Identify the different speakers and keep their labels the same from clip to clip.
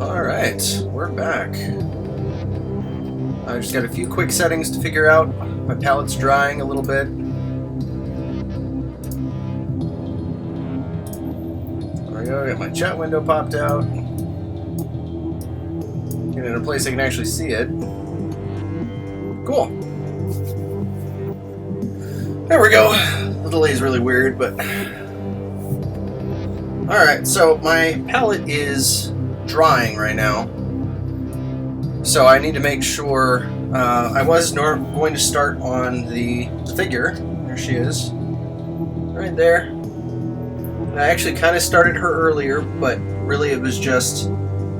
Speaker 1: Alright, we're back. I just got a few quick settings to figure out. My pallet's drying a little bit. There we go, I got my chat window popped out. Get in a place I can actually see it. Cool. There we go. The delay is really weird, but... Alright, so my pallet is drying right now. So I need to make sure... I was going to start on the figure. There she is. Right there. And I actually kind of started her earlier, but really it was just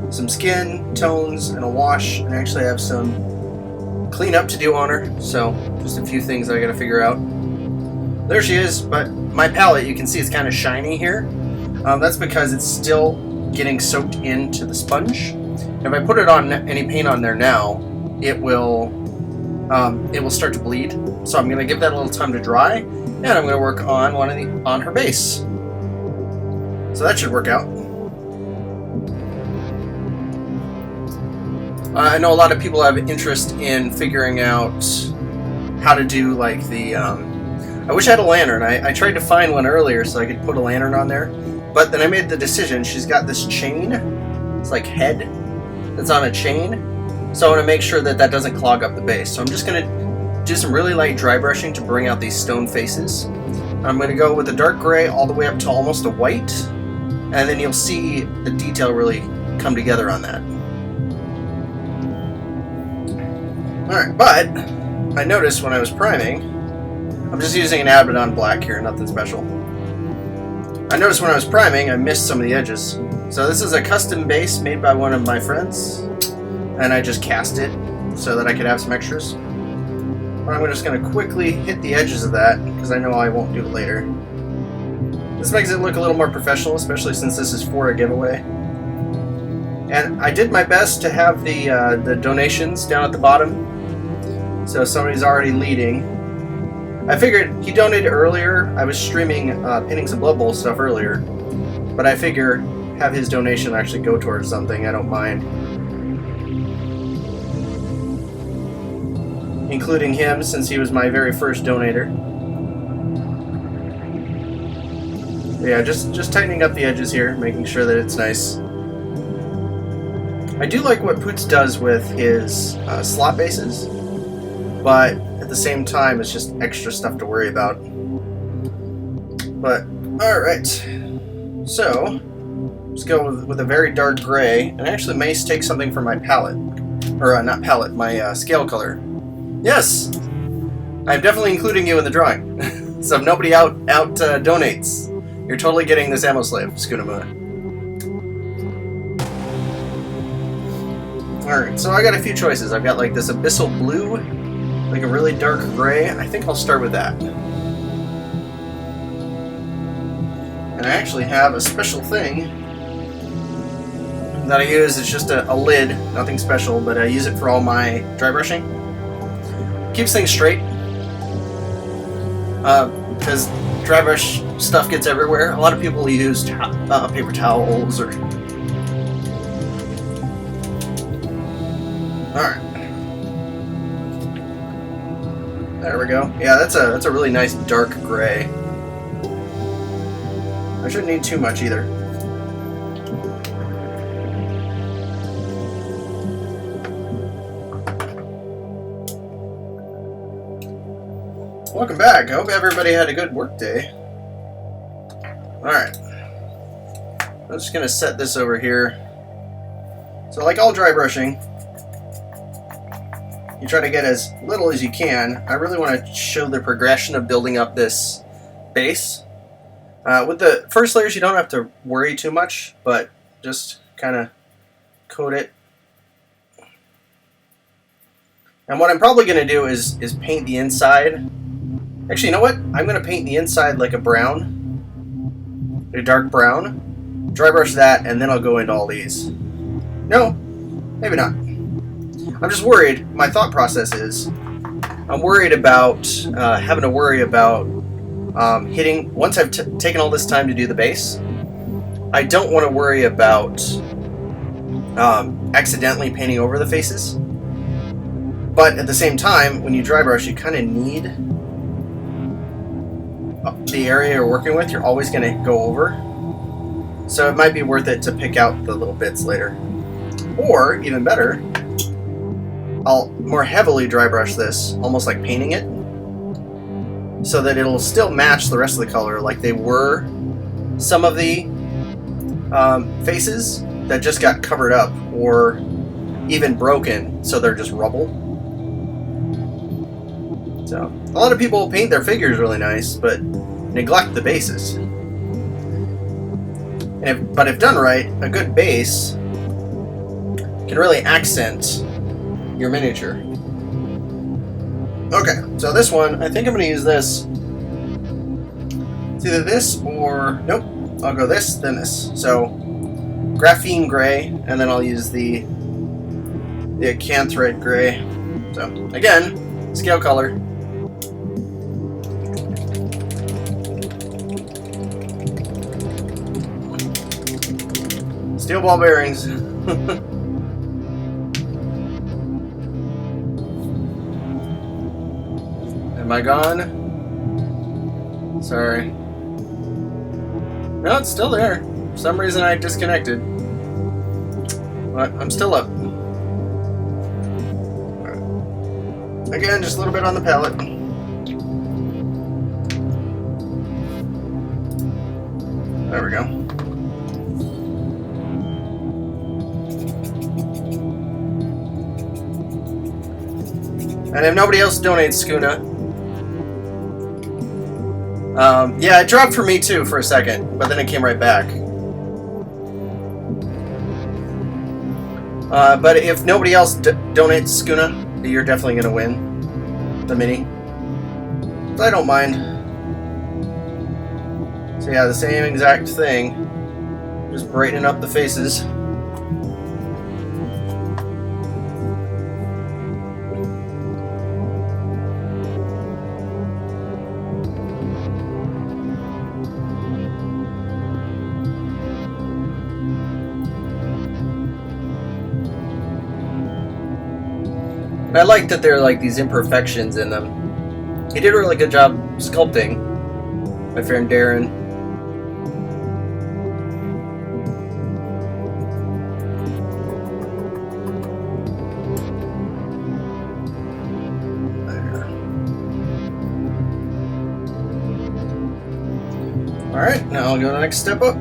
Speaker 1: some skin, tones, and a wash. And I actually have some cleanup to do on her. So just a few things I gotta figure out. There she is, but my palette, you can see it's kind of shiny here. That's because it's still getting soaked into the sponge. If I put it on any paint on there now, it will start to bleed. So I'm going to give that a little time to dry, and I'm going to work on on her base. So that should work out. I know a lot of people have interest in figuring out how to do like the. I wish I had a lantern. I tried to find one earlier so I could put a lantern on there. But then I made the decision, she's got this chain, it's like head, that's on a chain, so I want to make sure that that doesn't clog up the base. So I'm just going to do some really light dry brushing to bring out these stone faces. I'm going to go with a dark gray all the way up to almost a white, and then you'll see the detail really come together on that. Alright, but I noticed when I was priming, I'm just using an Abaddon black here, nothing special. I noticed when I was priming, I missed some of the edges. So this is a custom base made by one of my friends, and I just cast it so that I could have some extras. But I'm just going to quickly hit the edges of that, because I know I won't do it later. This makes it look a little more professional, especially since this is for a giveaway. And I did my best to have the donations down at the bottom, so somebody's already leading. I figured he donated earlier. I was streaming pinning some Blood Bowl stuff earlier, but I figure have his donation actually go towards something. I don't mind, including him since he was my very first donator. Yeah, just tightening up the edges here, making sure that it's nice. I do like what Poots does with his slot bases, but at the same time, it's just extra stuff to worry about. But, alright. So, let's go with a very dark gray. And I actually may take something from my palette. Or, not palette, my scale color. Yes! I'm definitely including you in the drawing. So if nobody out donates, you're totally getting this ammo slave, Scootamuna. Alright, so I got a few choices. I've got like this abyssal blue, like a really dark gray. I think I'll start with that. And I actually have a special thing that I use. It's just a lid, nothing special, but I use it for all my dry brushing. Keeps things straight. Because dry brush stuff gets everywhere. A lot of people use paper towels or... Alright. There we go. Yeah, that's a really nice dark gray. I shouldn't need too much either. Welcome back. I hope everybody had a good work day. Alright. I'm just going to set this over here. So like all dry brushing, you try to get as little as you can. I really want to show the progression of building up this base. With the first layers, you don't have to worry too much, but just kind of coat it. And what I'm probably going to do is paint the inside. Actually, you know what? I'm going to paint the inside like a brown, a dark brown. Dry brush that, and then I'll go into all these. No, maybe not. I'm just worried. My thought process is, I'm worried about having to worry about hitting. Once I've taken all this time to do the base, I don't want to worry about accidentally painting over the faces. But at the same time, when you dry brush, you kind of need the area you're working with. You're always going to go over. So it might be worth it to pick out the little bits later. Or, even better, I'll more heavily dry brush this, almost like painting it, so that it'll still match the rest of the color like they were some of the faces that just got covered up or even broken, so they're just rubble. So a lot of people paint their figures really nice, but neglect the bases. But if done right, a good base can really accent your miniature. Okay, so this one, I think I'm going to use this. It's either this or... Nope, I'll go this, then this. So, graphene gray, and then I'll use the acanthrite gray. So, again, scale color. Steel ball bearings. Am I gone? Sorry. No, it's still there. For some reason I disconnected. But I'm still up. Again, just a little bit on the palette. There we go. And if nobody else donates Skuna, yeah, it dropped for me too for a second, but then it came right back. But if nobody else donates Skuna, you're definitely going to win the mini. So I don't mind. So yeah, the same exact thing. Just brightening up the faces. And I like that there are like these imperfections in them. He did a really good job sculpting, my friend Darren. Alright, now I'll go to the next step up.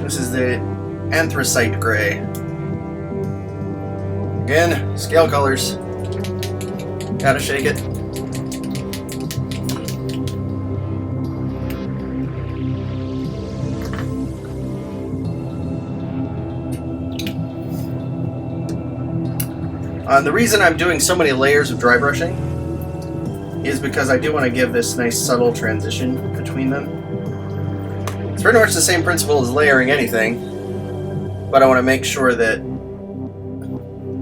Speaker 1: This is the anthracite gray. Again, scale colors. Gotta shake it. The reason I'm doing so many layers of dry brushing is because I do want to give this nice subtle transition between them. It's pretty much the same principle as layering anything, but I want to make sure that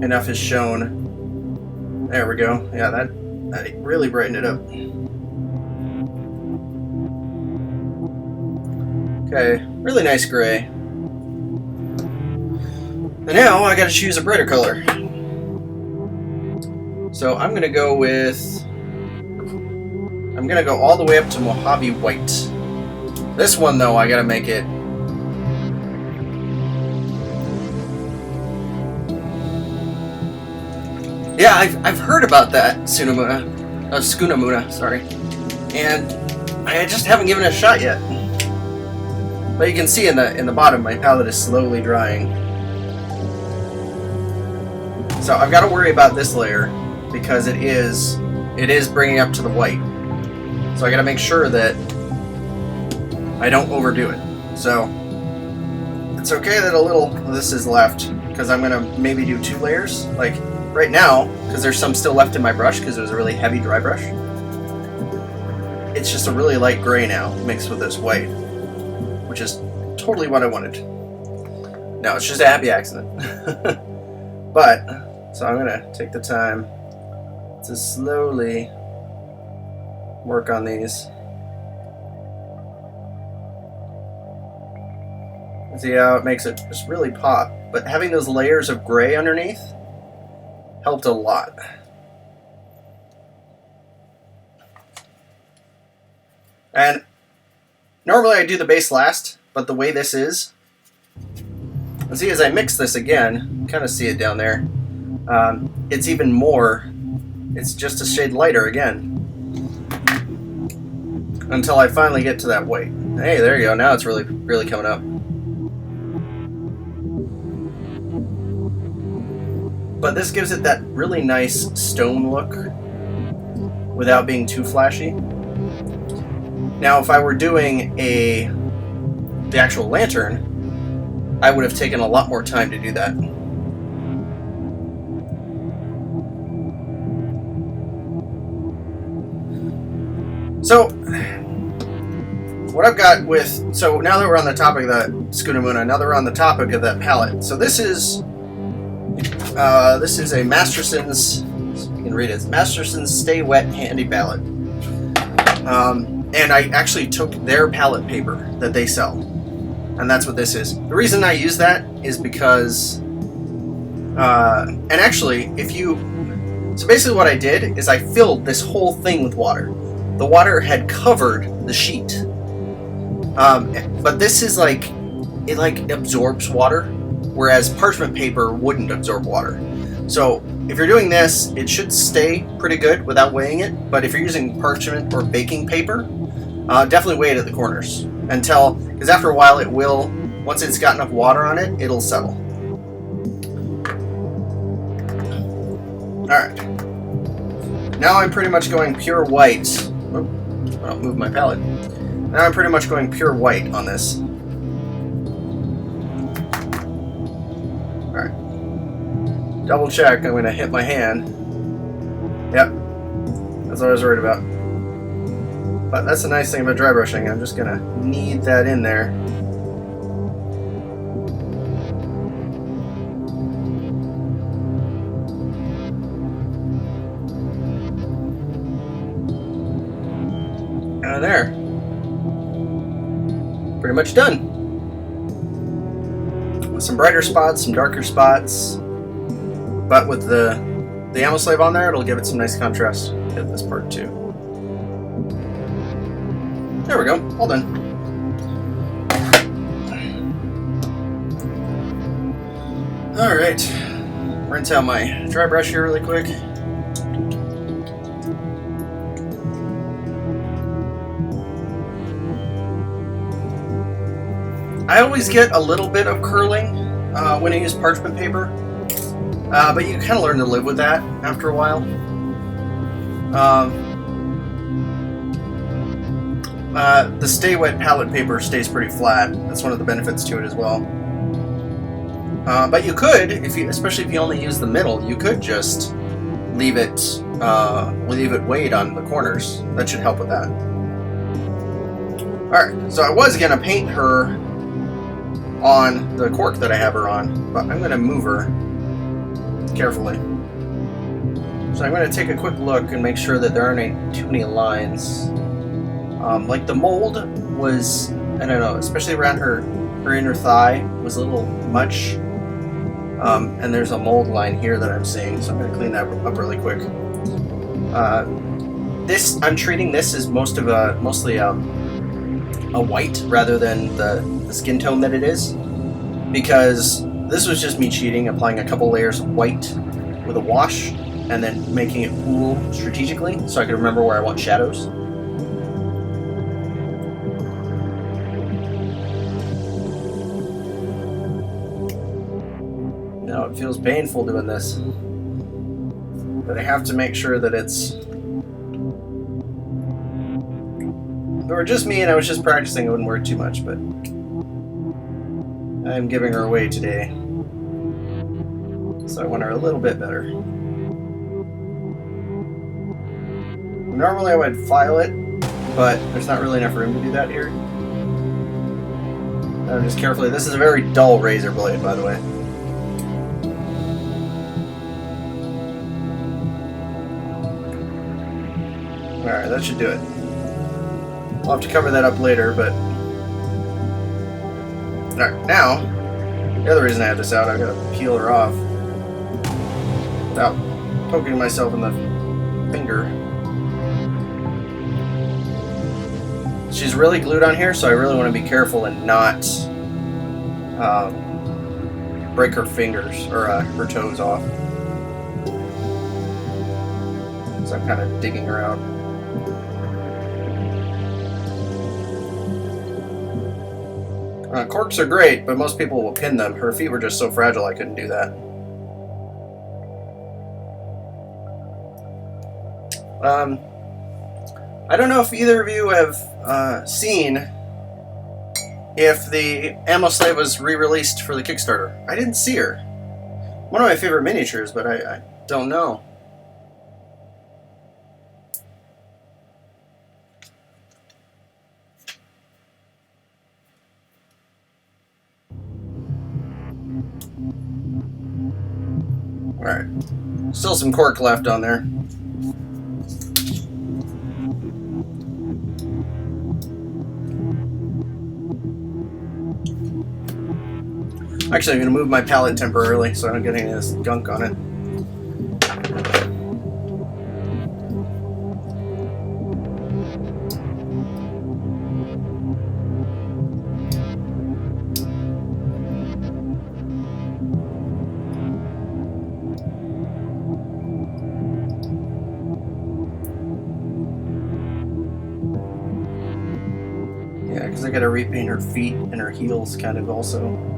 Speaker 1: enough is shown. There we go. Yeah, that really brightened it up. Okay, really nice gray. And now I gotta choose a brighter color. So I'm gonna go all the way up to Mojave White. This one though, I gotta make it yeah, I've heard about that Skunamuna, sorry. And I just haven't given it a shot yet. But you can see in the bottom my palette is slowly drying. So I've got to worry about this layer because it is bringing up to the white. So I got to make sure that I don't overdo it. So it's okay that a little of this is left because I'm gonna maybe do 2 layers. Like right now, because there's some still left in my brush because it was a really heavy dry brush. It's just a really light gray now mixed with this white, which is totally what I wanted. No, it's just a happy accident. But so I'm gonna take the time to slowly work on these. See how it makes it just really pop. But having those layers of gray underneath helped a lot. And normally I do the base last, but the way this is, and see as I mix this again, you kind of see it down there, it's even more, it's just a shade lighter again. Until I finally get to that white. Hey, there you go, now it's really coming up. But this gives it that really nice stone look without being too flashy. Now, if I were doing the actual lantern, I would have taken a lot more time to do that. So, what I've got with, so now that we're on the topic of that Scudamuna, now that we're on the topic of that palette, so this is a Masterson's, you can read it, it's Masterson's Stay Wet Handy Palette. And I actually took their palette paper that they sell, and that's what this is. The reason I use that is because, and actually, so basically what I did is I filled this whole thing with water. The water had covered the sheet, but this is like, it like absorbs water, whereas parchment paper wouldn't absorb water. So if you're doing this, it should stay pretty good without weighing it, but if you're using parchment or baking paper, definitely weigh it at the corners because after a while it will, once it's got enough water on it, it'll settle. Alright. Now I'm pretty much going pure white. I'll move my palette. Now I'm pretty much going pure white on this. Alright. Double check, I'm going to hit my hand. Yep. That's what I was worried about. But that's the nice thing about dry brushing. I'm just going to knead that in there. And there. Pretty much done. With some brighter spots, some darker spots. But with the ammo slave on there, it'll give it some nice contrast. Hit this part too. There we go, all done. Alright, rinse out my dry brush here really quick. I always get a little bit of curling when I use parchment paper, but you kind of learn to live with that after a while. The Stay Wet palette paper stays pretty flat. That's one of the benefits to it as well. But you could, especially if you only use the middle, you could just leave it weighed on the corners. That should help with that. Alright, so I was going to paint her on the cork that I have her on, but I'm going to move her carefully. So I'm going to take a quick look and make sure that there aren't too many lines. Like the mold was, I don't know, especially around her inner thigh was a little much. And there's a mold line here that I'm seeing, so I'm going to clean that up really quick. I'm treating this as mostly a white rather than the skin tone that it is, because this was just me cheating, applying a couple layers of white with a wash and then making it pool strategically so I could remember where I want shadows. Now it feels painful doing this, but I have to make sure that it's... If it were just me and I was just practicing, it wouldn't work too much, but I'm giving her away today, so I want her a little bit better. Normally I would file it, but there's not really enough room to do that here. Just carefully, this is a very dull razor blade, by the way. Alright, that should do it. I'll have to cover that up later, but Alright, now, the other reason I have this out, I gotta peel her off without poking myself in the finger. She's really glued on here, so I really want to be careful and not break her fingers or her toes off. So I'm kind of digging her out. Corks are great, but most people will pin them. Her feet were just so fragile I couldn't do that. I don't know if either of you have seen if the Ammo Slave was re-released for the Kickstarter. I didn't see her. One of my favorite miniatures, but I don't know. Alright. Still some cork left on there. Actually, I'm going to move my pallet temporarily so I don't get any of this gunk on it. Yeah, because I got to repaint her feet and her heels kind of also.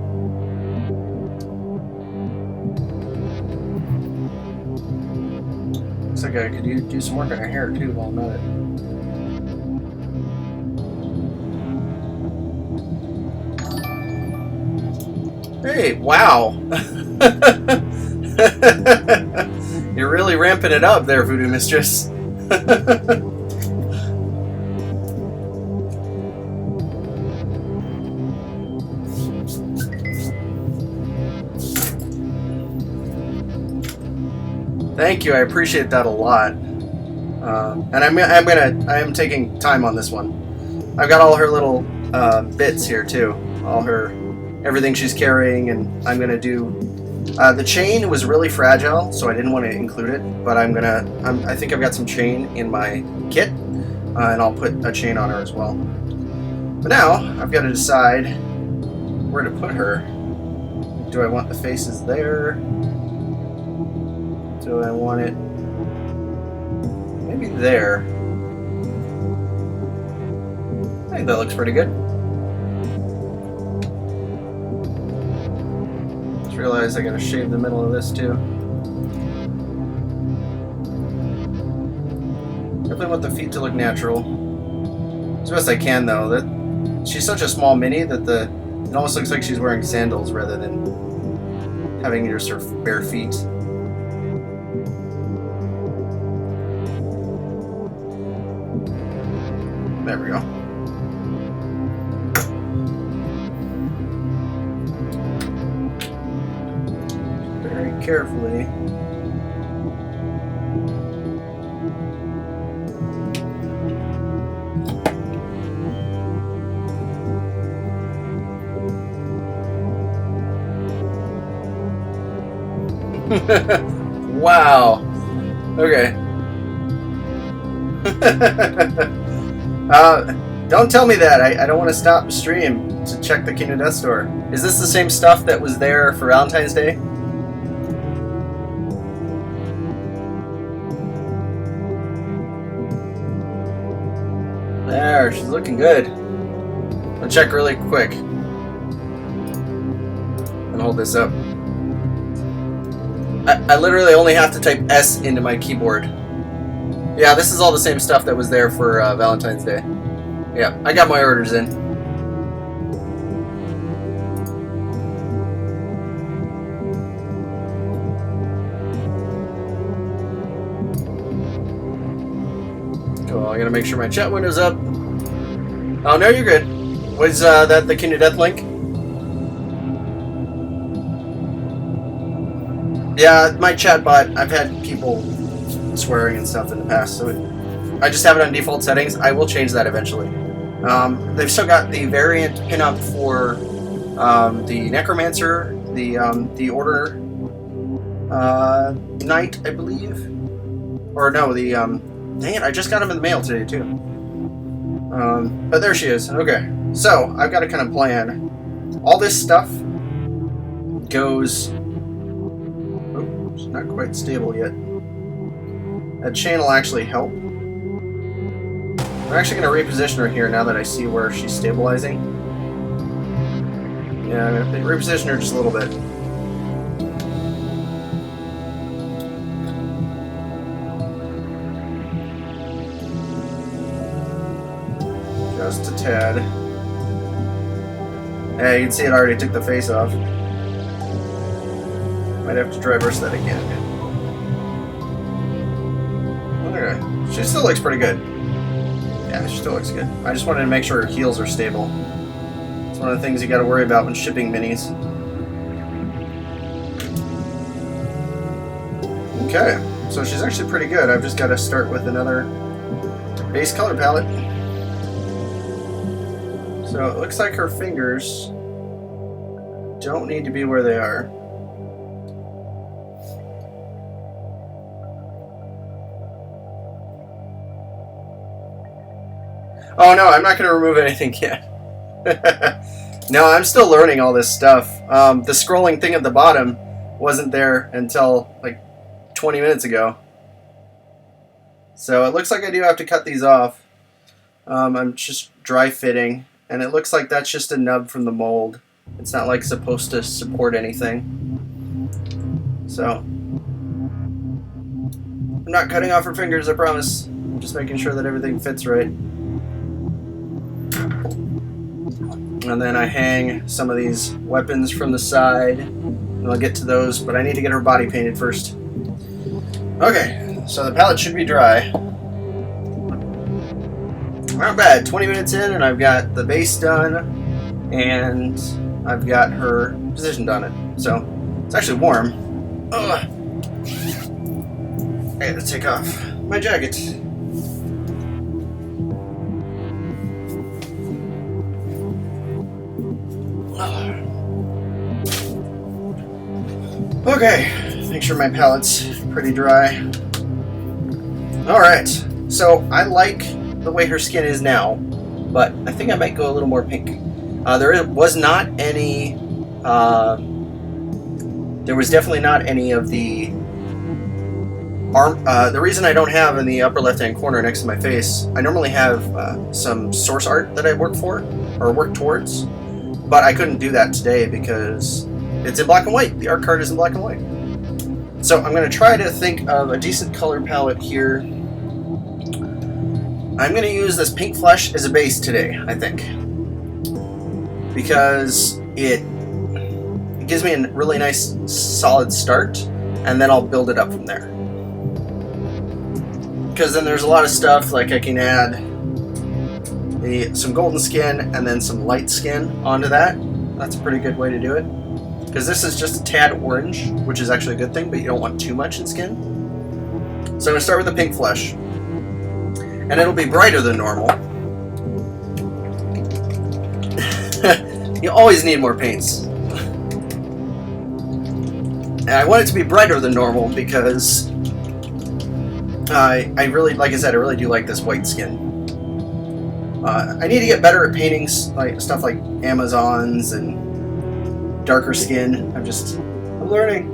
Speaker 1: Looks like I could do some work on her hair too while I'm at it. Hey, wow! You're really ramping it up there, Voodoo Mistress. Thank you, I appreciate that a lot. And I am taking time on this one. I've got all her little bits here too, everything she's carrying, and I'm gonna do. The chain was really fragile, so I didn't want to include it. But I think I've got some chain in my kit, and I'll put a chain on her as well. But now I've got to decide where to put her. Do I want the faces there? Do I want it maybe there? I think that looks pretty good. Just realized I gotta shave the middle of this too. Definitely want the feet to look natural. As best I can though. That she's such a small mini that it almost looks like she's wearing sandals rather than having just her bare feet. There we go. Very carefully. Wow. Okay. Don't tell me that. I don't want to stop the stream to check the King of Death store. Is this the same stuff that was there for Valentine's Day? There, she's looking good. I'll check really quick. And hold this up. I literally only have to type S into my keyboard. Yeah, this is all the same stuff that was there for Valentine's Day. Yeah, I got my orders in. Cool, I gotta make sure my chat window's up. Oh, no, you're good. Was that the King of Death link? Yeah, my chat bot, I've had people swearing and stuff in the past, so I just have it on default settings. I will change that eventually. They've still got the variant pinup for the Necromancer, the Order Knight, I believe. Or no, the dang it, I just got him in the mail today too. But there she is. Okay, so I've got a kind of plan. All this stuff goes. Oh, it's not quite stable yet. That chain will actually help. I'm actually going to reposition her here now that I see where she's stabilizing. Yeah, I'm going to reposition her just a little bit. Just a tad. Yeah, you can see it already took the face off. Might have to dry brush that again. Okay, she still looks pretty good. Yeah, she still looks good. I just wanted to make sure her heels are stable. It's one of the things you gotta worry about when shipping minis. Okay, so she's actually pretty good. I've just got to start with another base color palette. So it looks like her fingers don't need to be where they are. Oh no, I'm not going to remove anything yet. No, I'm still learning all this stuff. The scrolling thing at the bottom wasn't there until like 20 minutes ago. So it looks like I do have to cut these off. I'm just dry fitting, and it looks like that's just a nub from the mold. It's not like supposed to support anything. So I'm not cutting off her fingers, I promise. I'm just making sure that everything fits right. And then I hang some of these weapons from the side, and I'll get to those, but I need to get her body painted first. Okay, so the palette should be dry. Not bad, 20 minutes in, and I've got the base done, and I've got her positioned on it. So, it's actually warm. Ugh. I gotta take off my jacket. Okay, make sure my palette's pretty dry. Alright, so I like the way her skin is now, but I think I might go a little more pink. There was not any, there was definitely not any of the arm, the reason I don't have in the upper left-hand corner next to my face, I normally have some source art that I work for, or work towards, but I couldn't do that today because it's in black and white. The art card is in black and white. So I'm going to try to think of a decent color palette here. I'm going to use this pink flesh as a base today, I think, because it gives me a really nice solid start, and then I'll build it up from there. Because then there's a lot of stuff, like I can add some golden skin and then some light skin onto that. That's a pretty good way to do it. Because this is just a tad orange, which is actually a good thing, but you don't want too much in skin. So I'm going to start with the pink flesh. And it'll be brighter than normal. You always need more paints. And I want it to be brighter than normal because I really, like I said, I really do like this white skin. I need to get better at painting like stuff like Amazons and darker skin. I'm learning.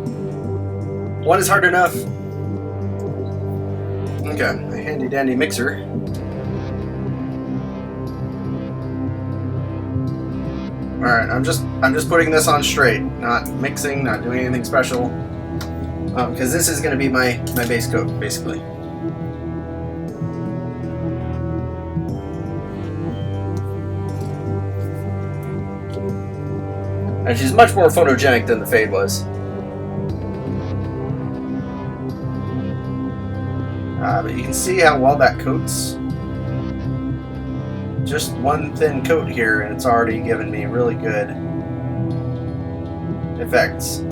Speaker 1: One is hard enough. Okay, a handy dandy mixer. Alright, I'm just putting this on straight, not mixing, not doing anything special. Because this is going to be my base coat, basically. And she's much more photogenic than the Fade was. But you can see how well that coats. Just one thin coat here, and it's already given me really good effects.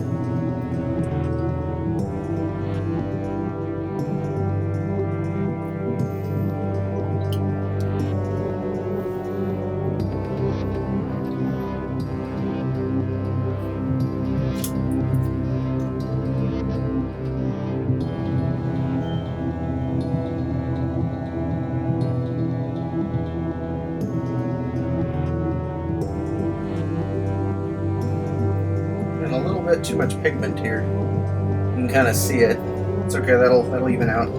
Speaker 1: bit too much pigment here. You can kind of see it. It's okay. That'll even out.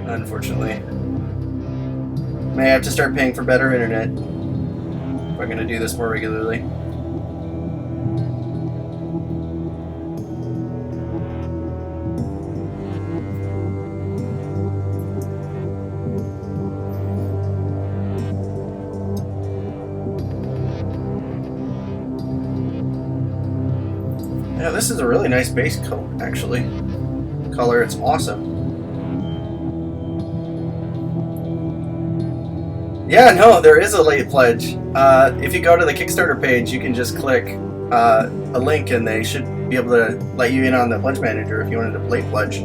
Speaker 1: Unfortunately. May have to start paying for better internet if I'm going to do this more regularly. Yeah, this is a really nice base coat, actually. Color, it's awesome. Yeah, no, there is a late pledge. If you go to the Kickstarter page, you can just click a link and they should be able to let you in on the pledge manager if you wanted a late pledge.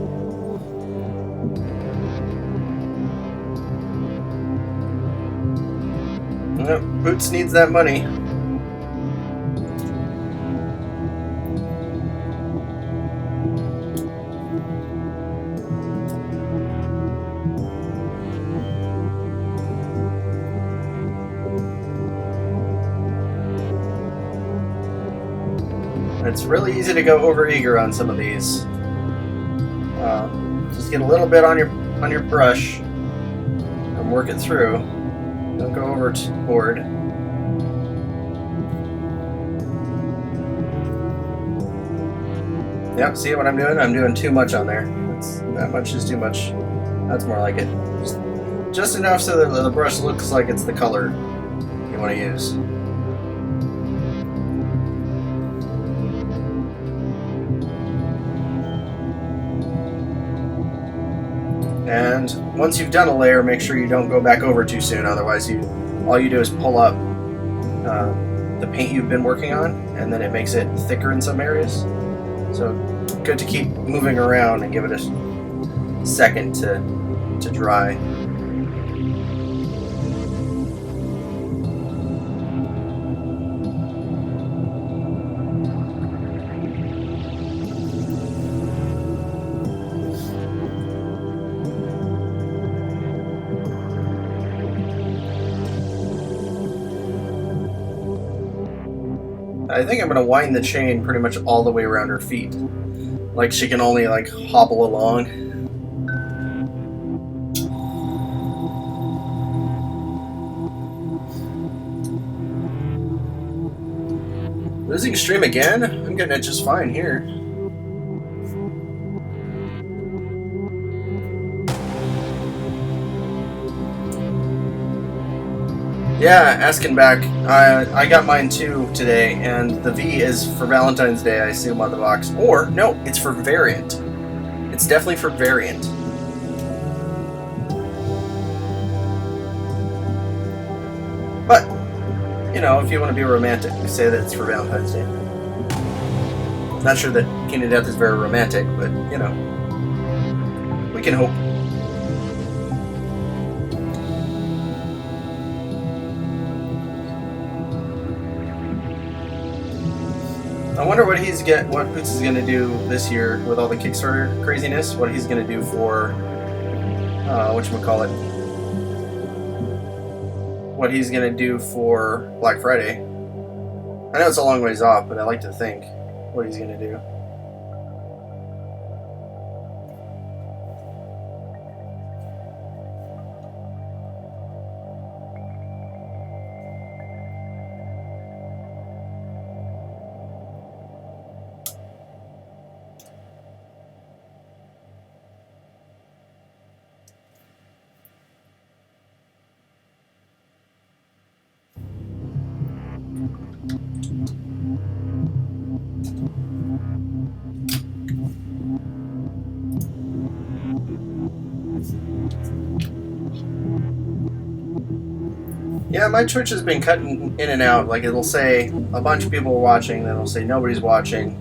Speaker 1: Yep, Boots needs that money. It's really easy to go over eager on some of these. Just get a little bit on your brush and work it through. Don't go overboard. Yep, see what I'm doing? I'm doing too much on there. That much is too much. That's more like it. Just enough so that the brush looks like it's the color you want to use. And once you've done a layer, make sure you don't go back over too soon. Otherwise, all you do is pull up the paint you've been working on, and then it makes it thicker in some areas. So good to keep moving around and give it a second to dry. I think I'm going to wind the chain pretty much all the way around her feet. Like she can only like hobble along. Losing stream again? I'm getting it just fine here. Yeah, asking back. I got mine too today, and the V is for Valentine's Day, I assume, on the box. Or, no, it's for variant. It's definitely for variant. But, you know, if you want to be romantic, say that it's for Valentine's Day. Not sure that King of Death is very romantic, but, you know, we can hope. I wonder what Boots is gonna do this year with all the Kickstarter craziness. What he's gonna do for whatchamacallit? What he's gonna do for Black Friday. I know it's a long ways off, but I like to think what he's gonna do. Yeah, my Twitch has been cutting in and out. Like, it'll say a bunch of people are watching, then it'll say nobody's watching.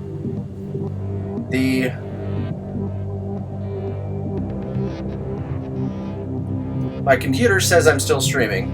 Speaker 1: My computer says I'm still streaming.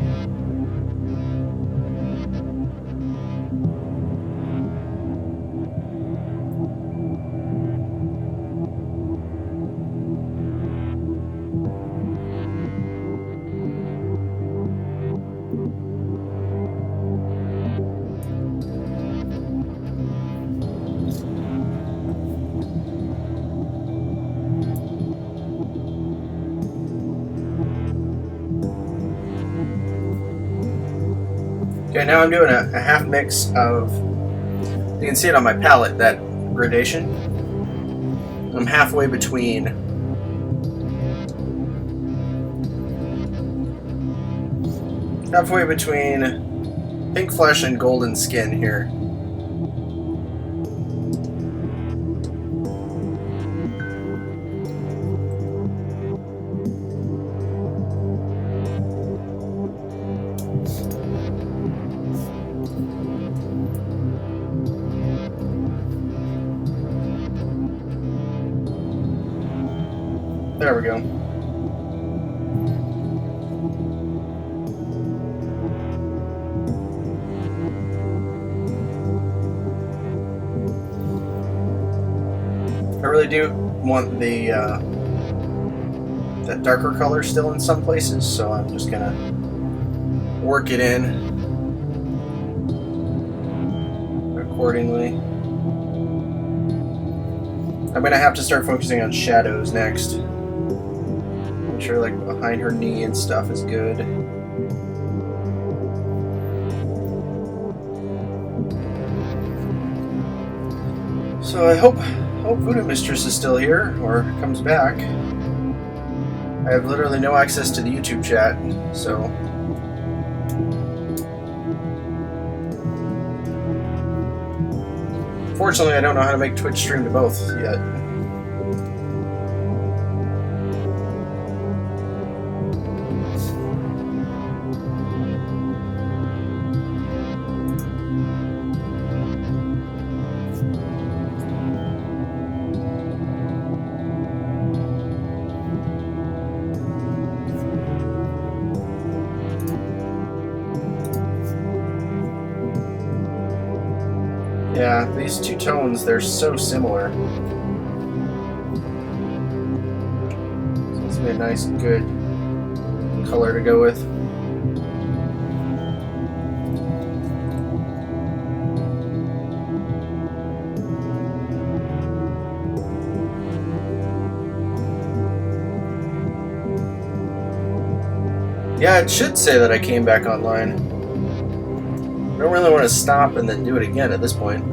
Speaker 1: Okay, now I'm doing a half mix of, you can see it on my palette, that gradation. I'm halfway between pink flesh and golden skin here. There we go. I really do want the that darker color still in some places, so I'm just gonna work it in accordingly. I'm gonna have to start focusing on shadows next. Make sure like behind her knee and stuff is good. So I hope Voodoo Mistress is still here or comes back. I have literally no access to the YouTube chat, so fortunately I don't know how to make Twitch stream to both yet. Yeah, these two tones, they're so similar. So it's a nice, good color to go with. Yeah, it should say that I came back online. I don't really want to stop and then do it again at this point.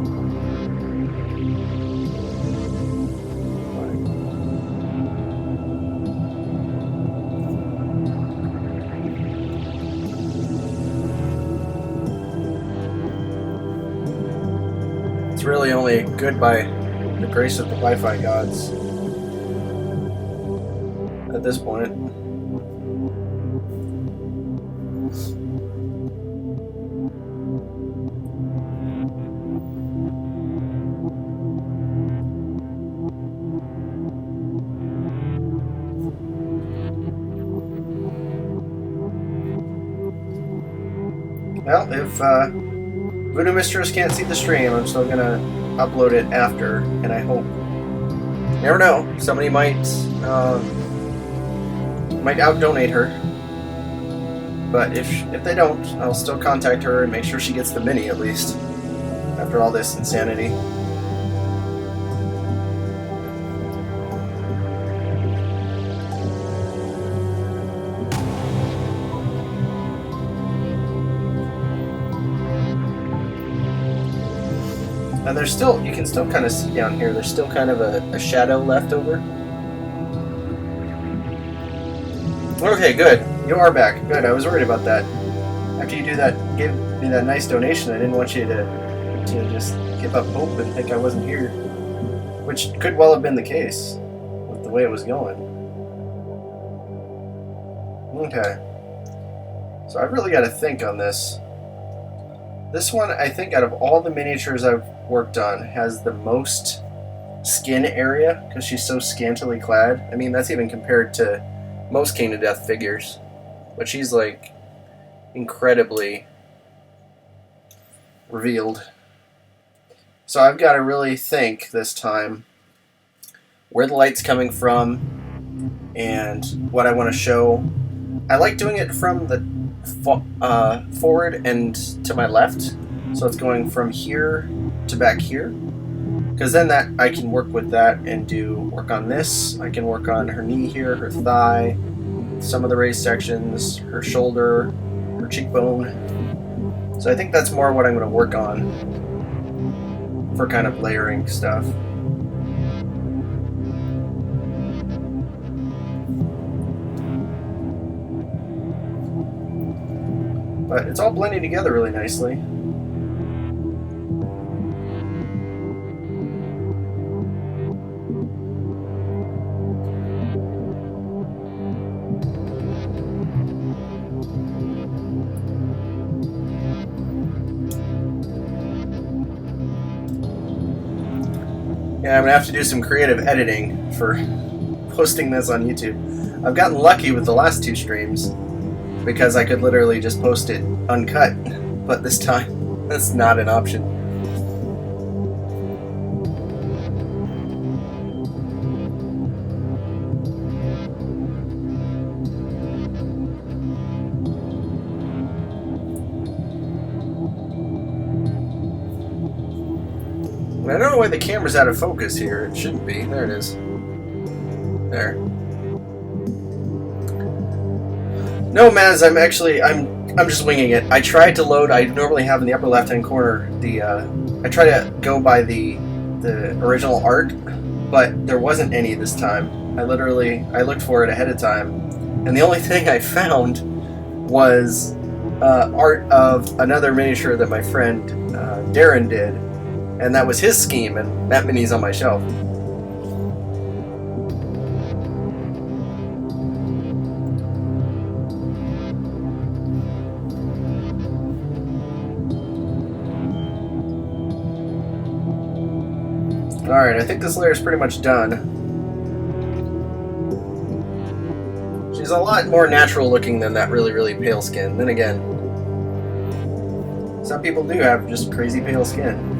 Speaker 1: It's really only good by the grace of the Wi-Fi gods at this point. Well, if Voodoo Mistress can't see the stream, I'm still gonna upload it after, and I hope. You never know, somebody might out-donate her. But if they don't, I'll still contact her and make sure she gets the mini at least, after all this insanity. And there's still, you can still kind of see down here, there's still kind of a shadow left over. Okay, good. You are back. Good, I was worried about that. After you gave me that nice donation, I didn't want you to just give up hope and think I wasn't here. Which could well have been the case, with the way it was going. Okay. So I've really got to think on this. This one, I think, out of all the miniatures I've worked on, has the most skin area, because she's so scantily clad. I mean, that's even compared to most King to Death figures. But she's, like, incredibly revealed. So I've got to really think this time where the light's coming from and what I want to show. I like doing it from the forward and to my left, so it's going from here to back here, because then that I can work with that and work on this. I can work on her knee here, her thigh, some of the raised sections, her shoulder, her cheekbone, So I think that's more what I'm going to work on for kind of layering stuff. But it's all blending together really nicely. Yeah, I'm gonna have to do some creative editing for posting this on YouTube. I've gotten lucky with the last 2 streams because I could literally just post it uncut, but this time that's not an option. I don't know why the camera's out of focus here. It shouldn't be. There it is. There. No, Maz, I'm just winging it. I tried to load. I normally have in the upper left-hand corner the. I try to go by the original art, but there wasn't any this time. I looked for it ahead of time, and the only thing I found was art of another miniature that my friend Darren did. And that was his scheme, and that mini's on my shelf. Alright, I think this layer is pretty much done. She's a lot more natural looking than that really, really pale skin. Then again, some people do have just crazy pale skin.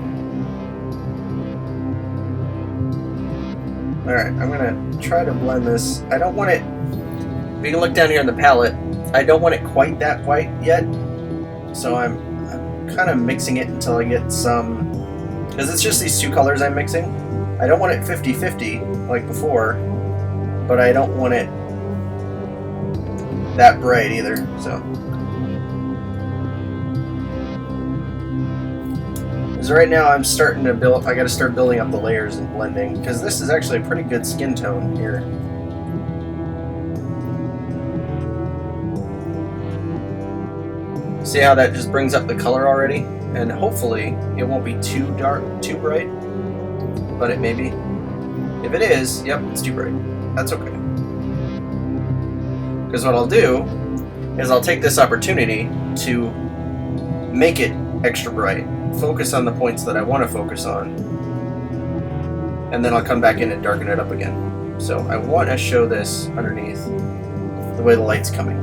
Speaker 1: Alright, I'm gonna try to blend this. I don't want it, if you can look down here in the palette, I don't want it quite that white yet. So I'm kind of mixing it until I get some, because it's just these 2 colors I'm mixing. I don't want it 50-50 like before, but I don't want it that bright either, so. So right now I'm starting to build, I gotta start building up the layers and blending, because this is actually a pretty good skin tone here. See how that just brings up the color already? And hopefully it won't be too dark, too bright, but it may be. If it is, yep, it's too bright. That's okay. Because what I'll do is I'll take this opportunity to make it extra bright. Focus on the points that I want to focus on, and then I'll come back in and darken it up again. So I want to show this underneath the way the light's coming.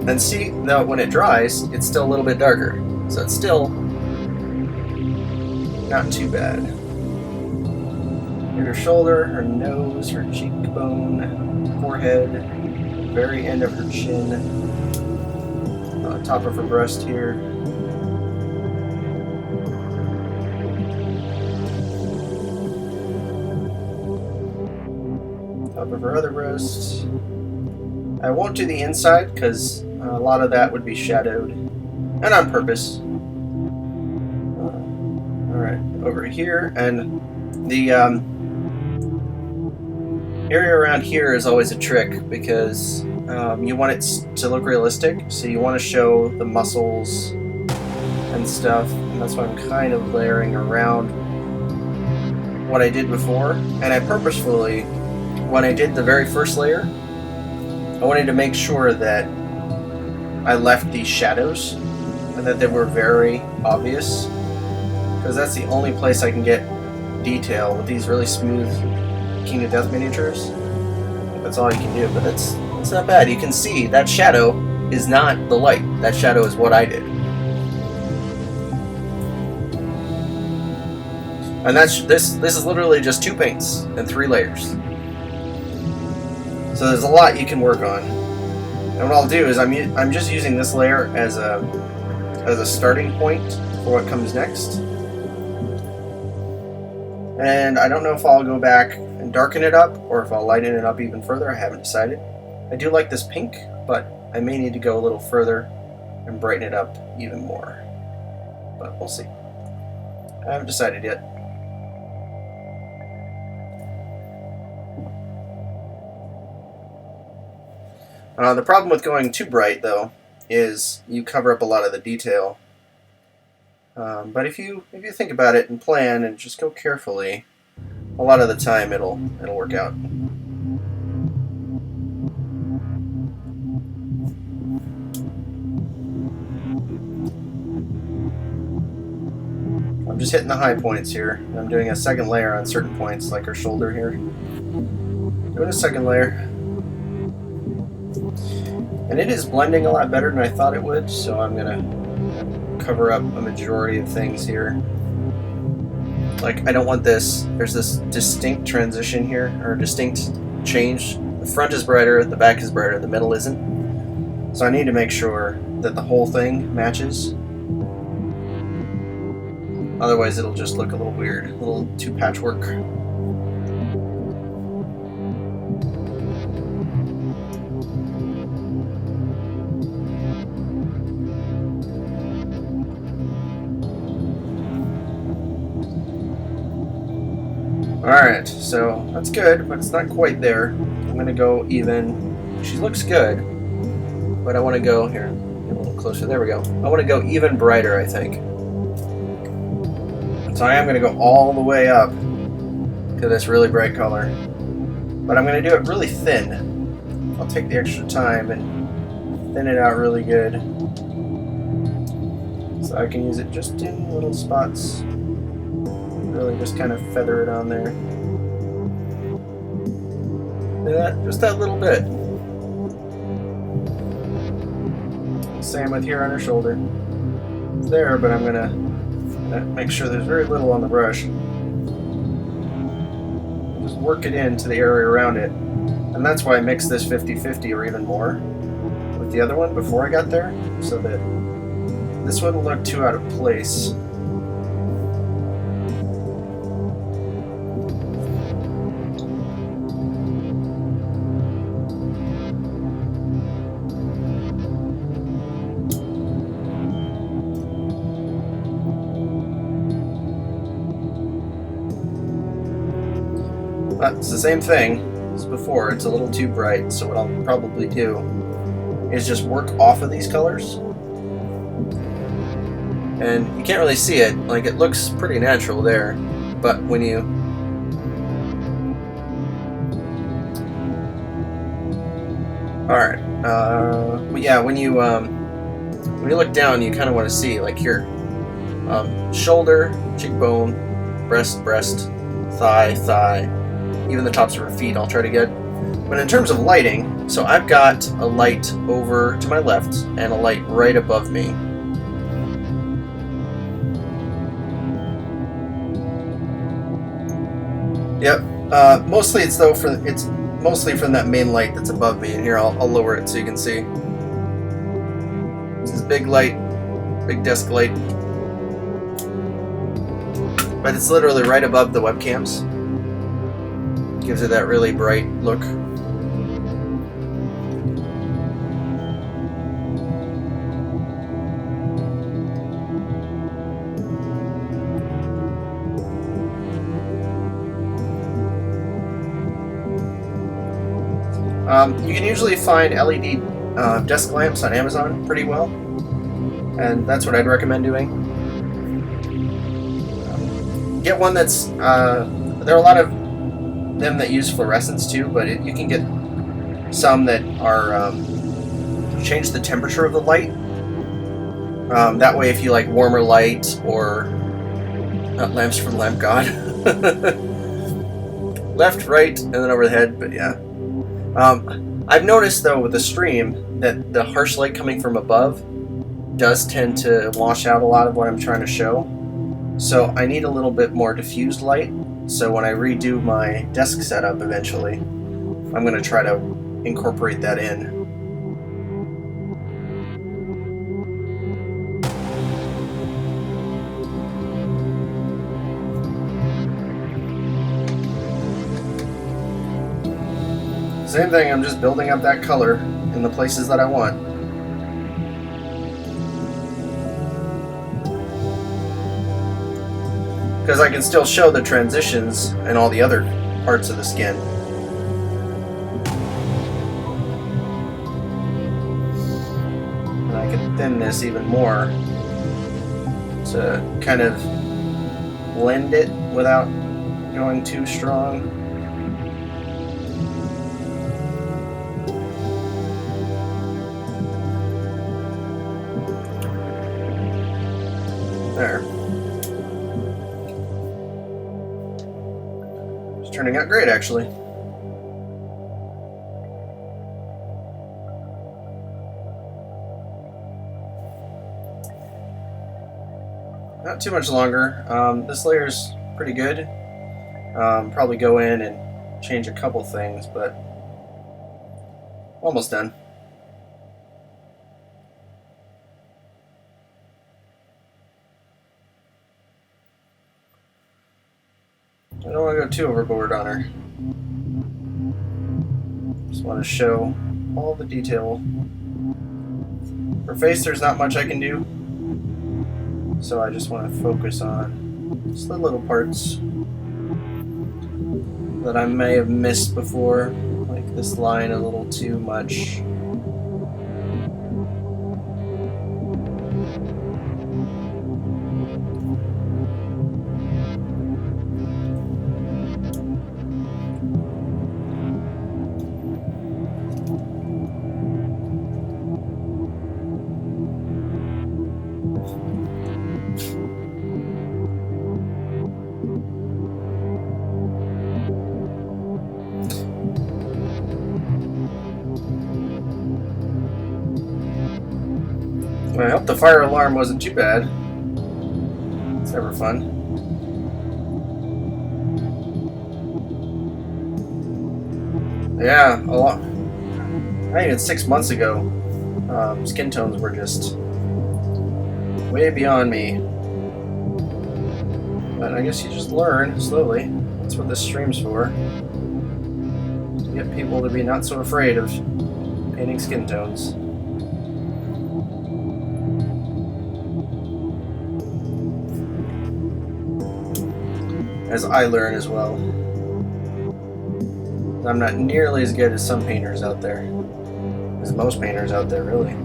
Speaker 1: And see that when it dries, it's still a little bit darker. So it's still not too bad. Her shoulder, her nose, her cheekbone, forehead, very end of her chin. Top of her breast here. Top of her other breast. I won't do the inside because a lot of that would be shadowed, and on purpose. Alright, over here, and the area around here is always a trick because you want it to look realistic, so you want to show the muscles and stuff, and that's why I'm kind of layering around what I did before. And I purposefully, when I did the very first layer, I wanted to make sure that I left these shadows and that they were very obvious, because that's the only place I can get detail with these really smooth King of Death miniatures. That's all you can do, but it's not bad. You can see that shadow is not the light. That shadow is what I did. And this is literally just 2 paints and 3 layers. So there's a lot you can work on. And what I'll do is I'm just using this layer as a starting point for what comes next. And I don't know if I'll go back and darken it up or if I'll lighten it up even further. I haven't decided. I do like this pink, but I may need to go a little further and brighten it up even more. But we'll see. I haven't decided yet. The problem with going too bright, though, is you cover up a lot of the detail. But if you think about it and plan and just go carefully, a lot of the time it'll work out. I'm just hitting the high points here. I'm doing a second layer on certain points, like her shoulder here. Doing a second layer. And it is blending a lot better than I thought it would, so I'm going to cover up a majority of things here. Like, I don't want this, there's this distinct transition here, or distinct change. The front is brighter, the back is brighter, the middle isn't. So I need to make sure that the whole thing matches. Otherwise it'll just look a little weird, a little too patchwork. Alright, so that's good, but it's not quite there. I'm going to go even. She looks good, but I want to go here, get a little closer. There we go. I want to go even brighter, I think. So I am going to go all the way up to this really bright color. But I'm going to do it really thin. I'll take the extra time and thin it out really good. So I can use it just in little spots. Really just kind of feather it on there. Just that little bit. Same with here on her shoulder. It's there, but I'm gonna make sure there's very little on the brush. Just work it into the area around it. And that's why I mixed this 50-50 or even more with the other one before I got there, so that this wouldn't look too out of place. It's the same thing as before. It's a little too bright, so what I'll probably do is just work off of these colors. And you can't really see it, like it looks pretty natural there, but when you when you look down, you kind of want to see, like here, shoulder, cheekbone, breast, thigh, even the tops of her feet I'll try to get. But in terms of lighting, so I've got a light over to my left and a light right above me. Yep. Mostly it's mostly from that main light that's above me, and here I'll lower it so you can see. This is big light, big desk light, but it's literally right above the webcams. Gives it that really bright look. You can usually find LED desk lamps on Amazon pretty well, and that's what I'd recommend doing. Get one that's, there are a lot of them that use fluorescence too, but you can get some that are change the temperature of the light. That way, if you like warmer light or lamps from Lamp God, left, right, and then over the head. But yeah, I've noticed though with the stream that the harsh light coming from above does tend to wash out a lot of what I'm trying to show. So I need a little bit more diffused light. So when I redo my desk setup eventually, I'm going to try to incorporate that in. Same thing, I'm just building up that color in the places that I want. because I can still show the transitions and all the other parts of the skin. And I can thin this even more to kind of blend it without going too strong. There. It's turning out great, actually. Not too much longer. This layer's pretty good. Probably go in and change a couple things, but almost done. I don't want to go too overboard on her. Just want to show all the detail. Her face, there's not much I can do. So I just want to focus on just the little parts that I may have missed before, like this line a little too much. I hope the fire alarm wasn't too bad. It's never fun. Yeah, a lot. Not even 6 months ago, skin tones were just way beyond me. But I guess you just learn slowly. That's what this stream's for. To get people to be not so afraid of painting skin tones. As I learn as well. I'm not nearly as good as some painters out there. As most painters out there, really.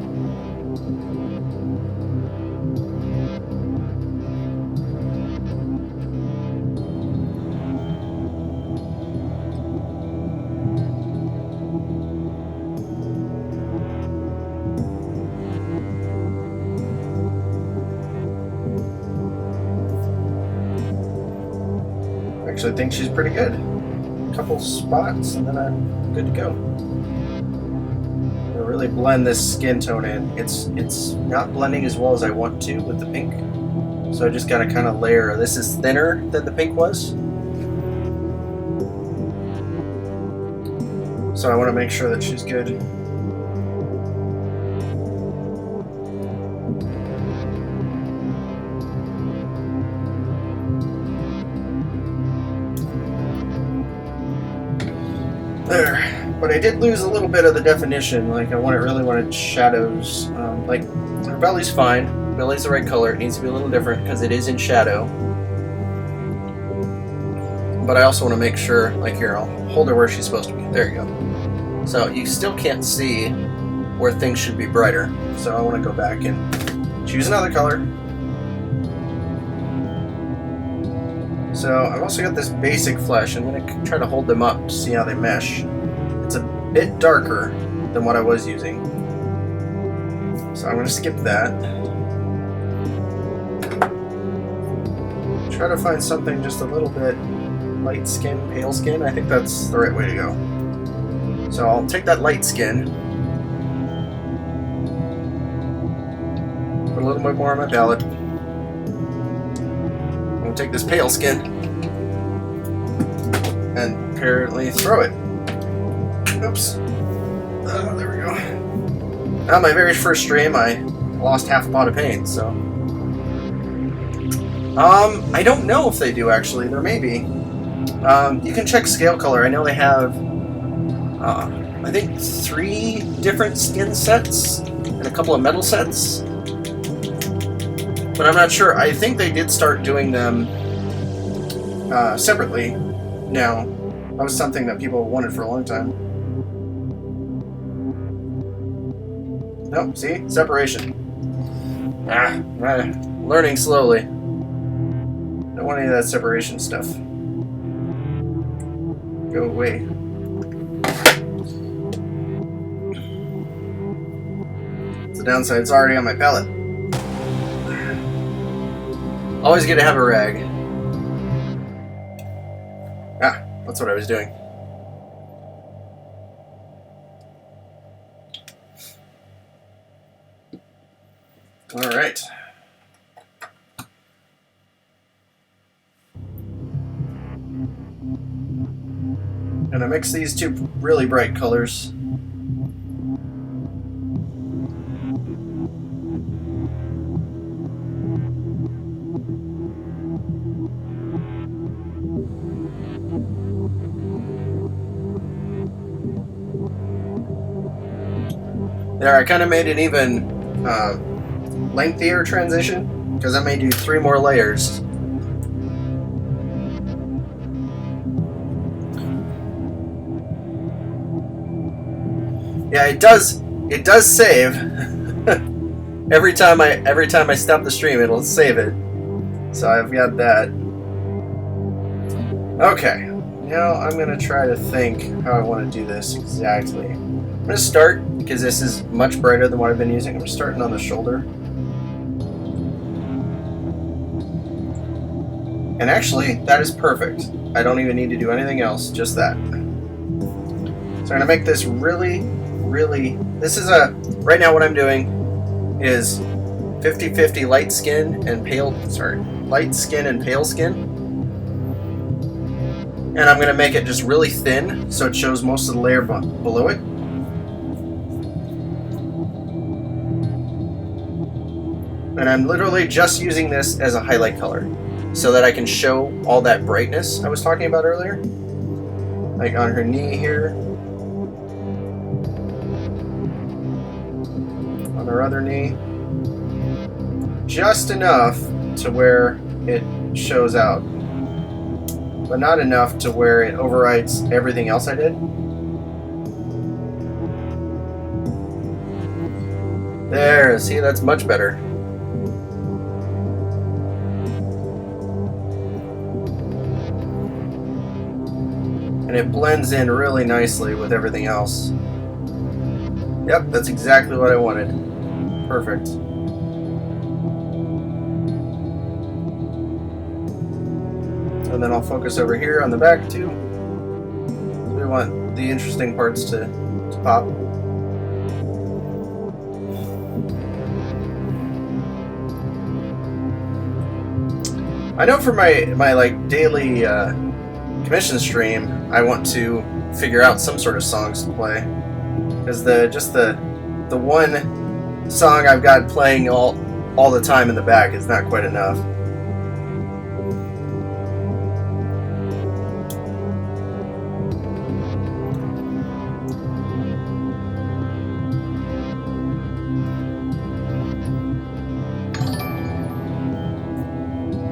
Speaker 1: I actually think she's pretty good. A couple spots and then I'm good to go. I'll really blend this skin tone in. It's not blending as well as I want to with the pink. So I just gotta kind of layer. This is thinner than the pink was. So I want to make sure that she's good. There, but I did lose a little bit of the definition. Like I really wanted shadows. Like her belly's fine. Belly's the right color. It needs to be a little different because it is in shadow. But I also want to make sure, like here, I'll hold her where she's supposed to be. There you go. So you still can't see where things should be brighter. So I want to go back and choose another color. So I've also got this basic flesh. I'm going to try to hold them up to see how they mesh. It's a bit darker than what I was using. So I'm going to skip that. Try to find something just a little bit light skin, pale skin. I think that's the right way to go. So I'll take that light skin. Put a little bit more on my palette. I'll take this pale skin and apparently throw it. Oops. Oh, there we go. On my very first stream, I lost half a pot of paint, so. I don't know if they do actually. There may be. You can check scale color. I know they have, I think 3 different skin sets and a couple of metal sets. But I'm not sure. I think they did start doing them separately now. That was something that people wanted for a long time. Nope, see? Separation. Learning slowly. Don't want any of that separation stuff. Go away. It's the downside, it's already on my pallet. Always good to have a rag. That's what I was doing. Alright. Gonna mix these two really bright colors. There, I kind of made an even lengthier transition because I may do 3 more layers. Yeah, it does save. every time I stop the stream, it'll save it. So I've got that. Okay, now I'm gonna try to think how I want to do this exactly. I'm gonna start, because this is much brighter than what I've been using. I'm starting on the shoulder. And actually, that is perfect. I don't even need to do anything else, just that. So I'm gonna make this really, this is right now what I'm doing is 50-50 light skin and pale skin. And I'm gonna make it just really thin so it shows most of the layer below it. And I'm literally just using this as a highlight color so that I can show all that brightness I was talking about earlier. Like on her knee here. On her other knee. Just enough to where it shows out. But not enough to where it overrides everything else I did. There, see, that's much better. And it blends in really nicely with everything else. Yep, that's exactly what I wanted. Perfect. And then I'll focus over here on the back too. We want the interesting parts to pop. I know for my like daily commission stream, I want to figure out some sort of songs to play, because the one song I've got playing all the time in the back is not quite enough.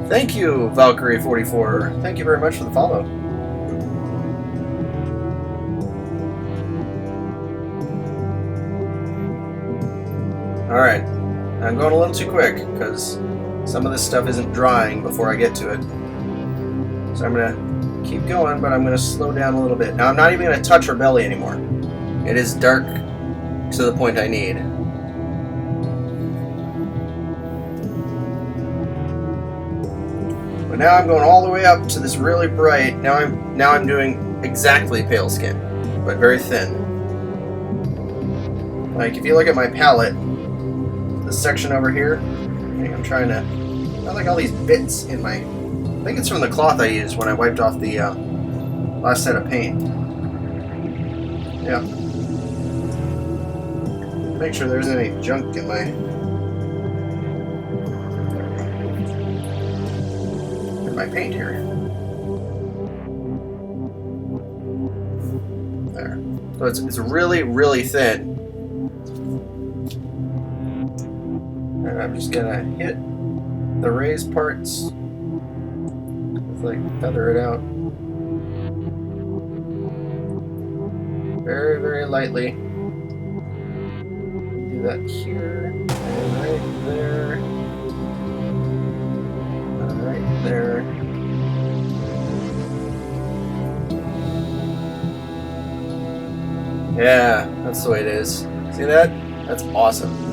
Speaker 1: Thank you, Valkyrie44. Thank you very much for the follow. Alright, I'm going a little too quick because some of this stuff isn't drying before I get to it. So I'm going to keep going, but I'm going to slow down a little bit. Now I'm not even going to touch her belly anymore. It is dark to the point I need. But now I'm going all the way up to this really bright. Now I'm doing exactly pale skin, but very thin. Like if you look at my palette, this section over here, I'm trying to, I like all these bits in my, I think it's from the cloth I used when I wiped off the last set of paint. Yeah. Make sure there isn't any junk in my paint here. There. So it's really, really thin. And I'm just gonna hit the raised parts It's like feather it out. Very, very lightly. Do that here, and right there. Right there. Yeah, that's the way it is. See that? That's awesome.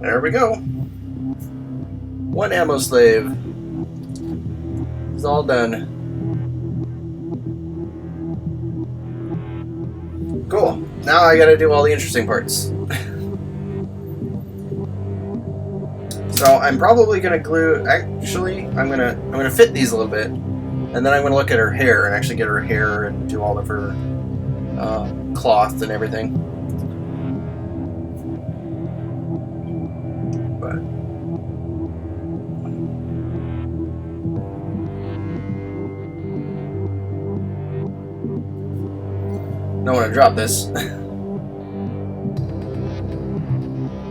Speaker 1: There we go. One ammo slave. It's all done. Cool. Now I gotta do all the interesting parts. So I'm probably gonna glue. Actually, I'm gonna fit these a little bit, and then I'm gonna look at her hair and actually get her hair and do all of her cloth and everything. But don't want to drop this.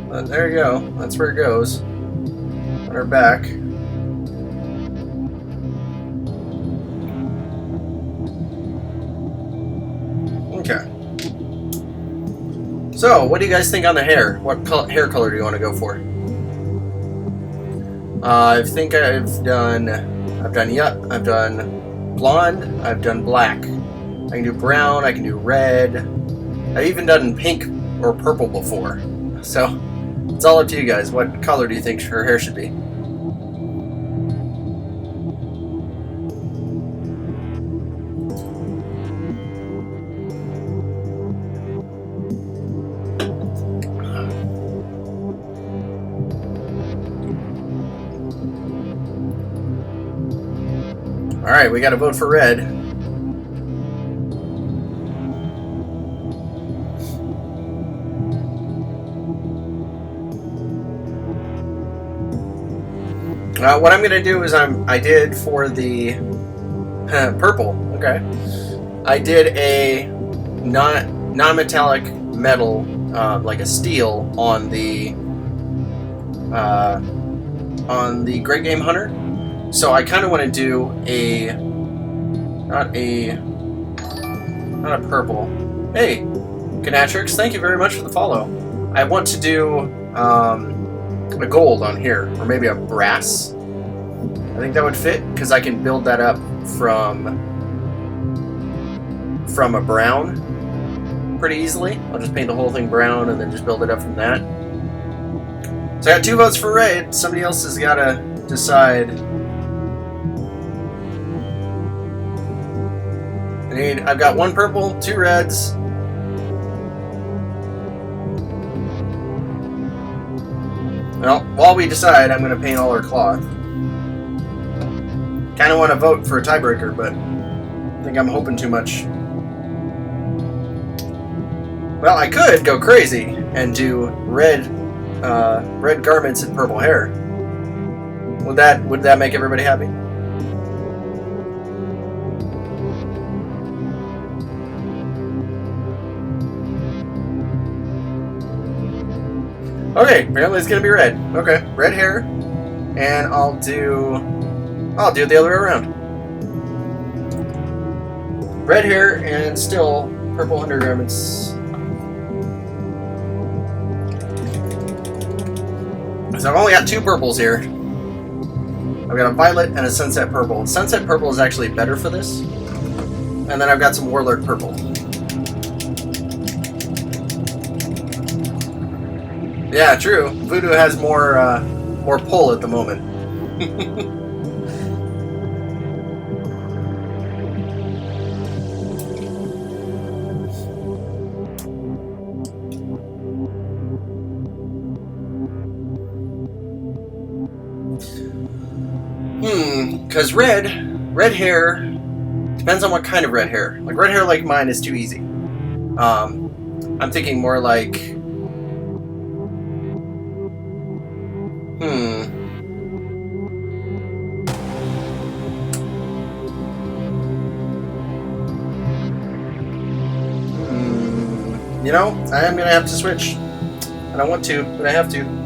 Speaker 1: But there you go. That's where it goes. On her back. Okay. So, what do you guys think on the hair? What hair color do you want to go for? I think I've done blonde, I've done black. I can do brown, I can do red. I've even done pink or purple before. So, it's all up to you guys. What color do you think her hair should be? Alright, we gotta vote for red. What I'm going to do is I did for the purple, okay. I did a non-metallic metal, like a steel, on the Great Game Hunter. So I kind of want to do not a purple. Hey, Canatrix, thank you very much for the follow. I want to do a gold on here, or maybe a brass. I think that would fit because I can build that up from a brown pretty easily. I'll just paint the whole thing brown and then just build it up from that. So I got 2 votes for red. Somebody else has got to decide. I've got 1 purple, 2 reds. Well, while we decide, I'm going to paint all our cloth. Kind of want to vote for a tiebreaker, but I think I'm hoping too much. Well, I could go crazy and do red garments and purple hair. Would that make everybody happy? Okay, apparently it's gonna be red. Okay, red hair, and I'll do it the other way around. Red hair and still purple undergarments. So I've only got 2 purples here. I've got a violet and a sunset purple. Sunset purple is actually better for this. And then I've got some warlord purple. Yeah, true. Voodoo has more pull at the moment. Because red hair depends on what kind of red hair. Like red hair like mine is too easy. I'm thinking more like you know, I am gonna have to switch. I don't want to, but I have to.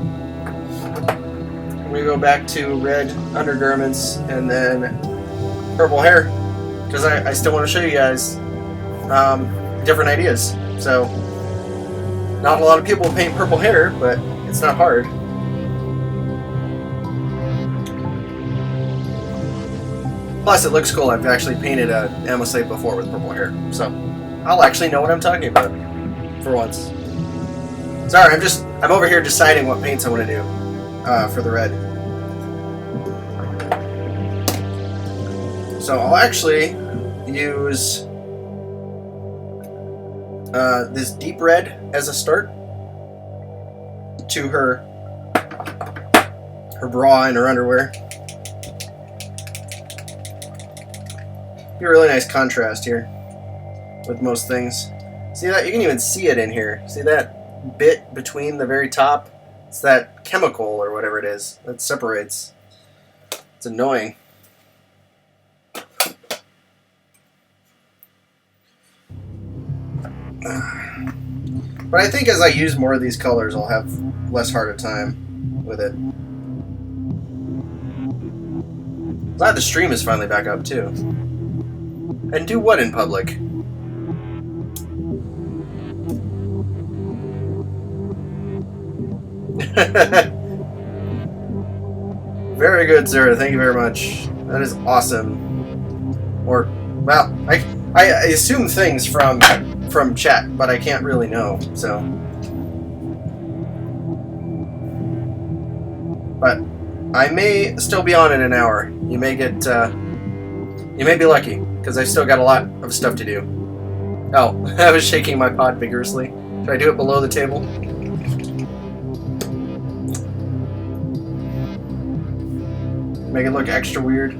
Speaker 1: We go back to red undergarments and then purple hair, because I still want to show you guys different ideas. So not a lot of people paint purple hair, but it's not hard. Plus it looks cool. I've actually painted a Amosite before with purple hair, so I'll actually know what I'm talking about for once. Sorry, I'm over here deciding what paints I want to do for the red. So I'll actually use this deep red as a start to her bra and her underwear. Be a really nice contrast here with most things. See that? You can even see it in here. See that bit between the very top? It's that chemical or whatever it is that separates. It's annoying. But I think as I use more of these colors, I'll have less hard a time with it. Glad the stream is finally back up too. And do what in public? Very good, sir. Thank you very much. That is awesome. Or, well, I assume things from chat, but I can't really know, so. But I may still be on in an hour. You may get, you may be lucky, because I've still got a lot of stuff to do. Oh, I was shaking my pod vigorously. Should I do it below the table? Make it look extra weird.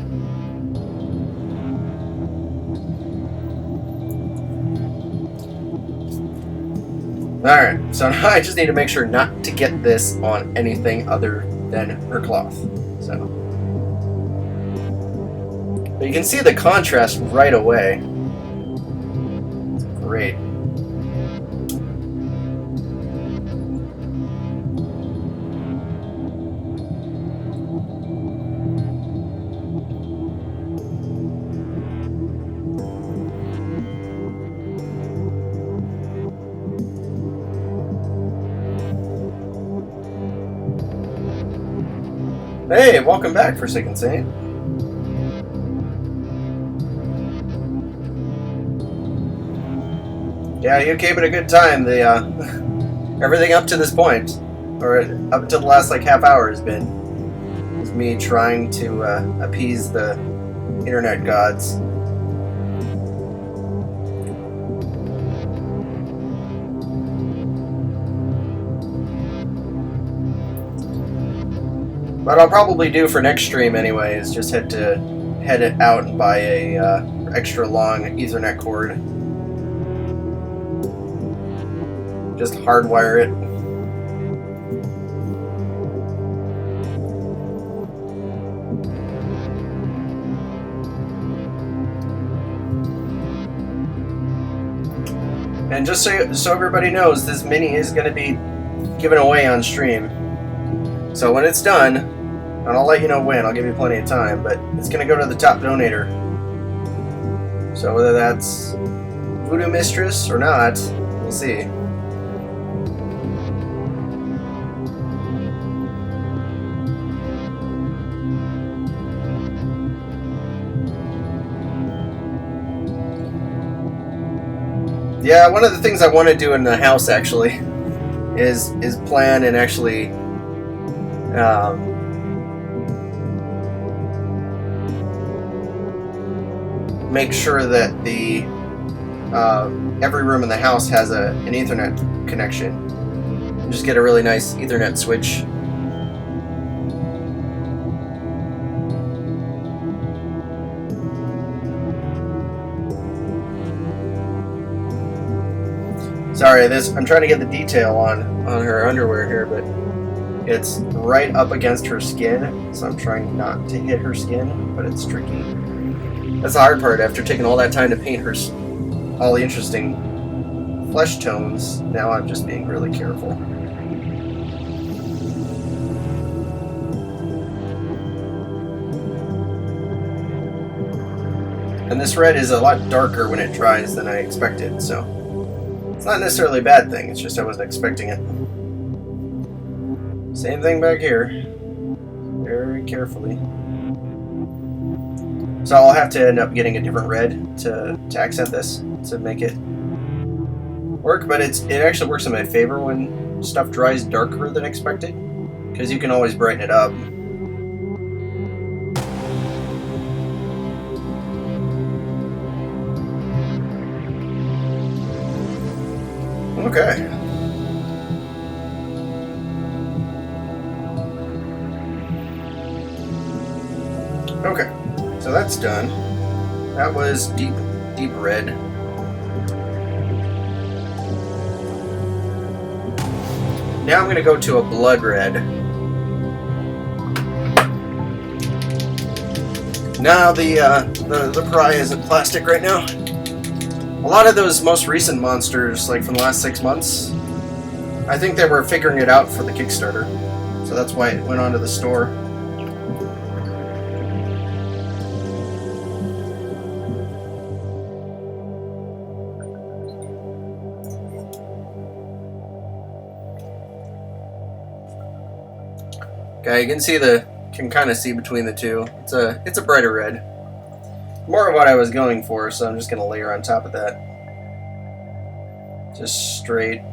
Speaker 1: Alright, so now I just need to make sure not to get this on anything other than her cloth. So, but you can see the contrast right away. It's great. Hey, welcome back, Forsaken Saint. Yeah, you gave it a good time. The everything up to this point, or up until the last like half hour, has been me trying to appease the internet gods. What I'll probably do for next stream anyway is just head it out and buy a extra long Ethernet cord. Just hardwire it. And just so everybody knows, this mini is going to be given away on stream. So when it's done, and I'll let you know when, I'll give you plenty of time, but it's going to go to the top donator. So whether that's voodoo mistress or not. We'll see. Yeah, one of the things I want to do in the house actually is plan and actually make sure that the every room in the house has an Ethernet connection. And just get a really nice Ethernet switch. Sorry, I'm trying to get the detail on her underwear here, but it's right up against her skin, so I'm trying not to hit her skin, but it's tricky. That's the hard part. After taking all that time to paint her all the interesting flesh tones, now I'm just being really careful. And this red is a lot darker when it dries than I expected, so it's not necessarily a bad thing, it's just I wasn't expecting it. Same thing back here. Very carefully. So I'll have to end up getting a different red to accent this, to make it work, but it actually works in my favor when stuff dries darker than expected, because you can always brighten it up. Okay. Okay, so that's done. That was deep red. Now I'm going to go to a blood red. Now the pariah isn't plastic right now. A lot of those most recent monsters, like from the last 6 months, I think they were figuring it out for the Kickstarter. So that's why it went onto the store. Okay, you can kind of see between the two. It's a brighter red. More of what I was going for, so I'm just going to layer on top of that. Just straight.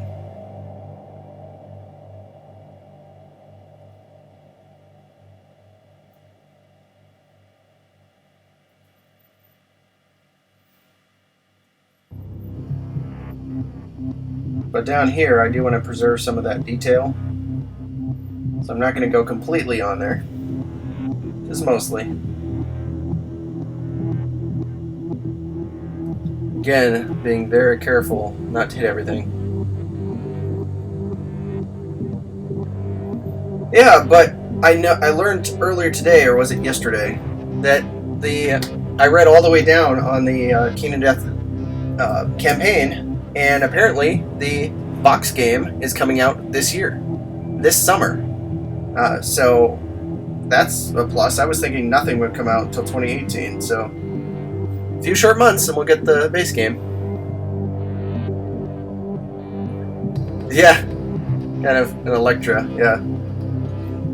Speaker 1: But down here, I do want to preserve some of that detail. So I'm not going to go completely on there. Just mostly. Again, being very careful not to hit everything. Yeah, but I learned earlier today, or was it yesterday, that I read all the way down on the Keen and Death campaign, and apparently the box game is coming out this summer. So that's a plus. I was thinking nothing would come out until 2018, so a few short months and we'll get the base game. Yeah, kind of an Electra, yeah.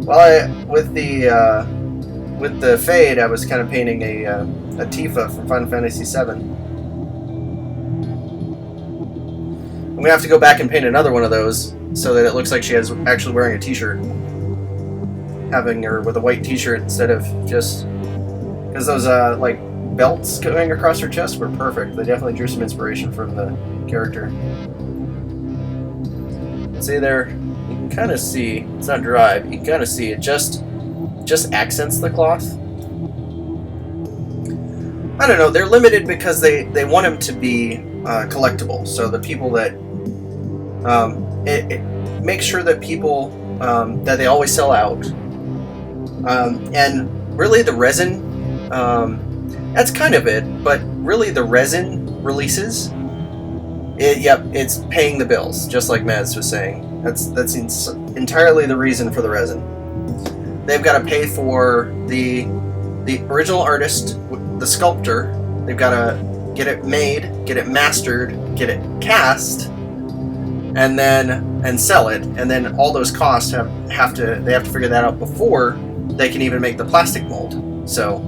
Speaker 1: Well, with the fade, I was kind of painting a Tifa from Final Fantasy VII. I'm gonna have to go back and paint another one of those so that it looks like she is actually wearing a t-shirt. Having her with a white t-shirt instead of just... Because those, like, belts going across her chest were perfect. They definitely drew some inspiration from the character. See there, you can kind of see, it's not dry, but you can kind of see it just accents the cloth. I don't know, they're limited because they want them to be collectible. So the people that... it makes sure that people, that they always sell out. And really the resin, that's kind of it, but really the resin releases, it's paying the bills, just like Maz was saying. That's entirely the reason for the resin. They've got to pay for the original artist, the sculptor. They've got to get it made, get it mastered, get it cast, and sell it. And then all those costs have to figure that out before they can even make the plastic mold. So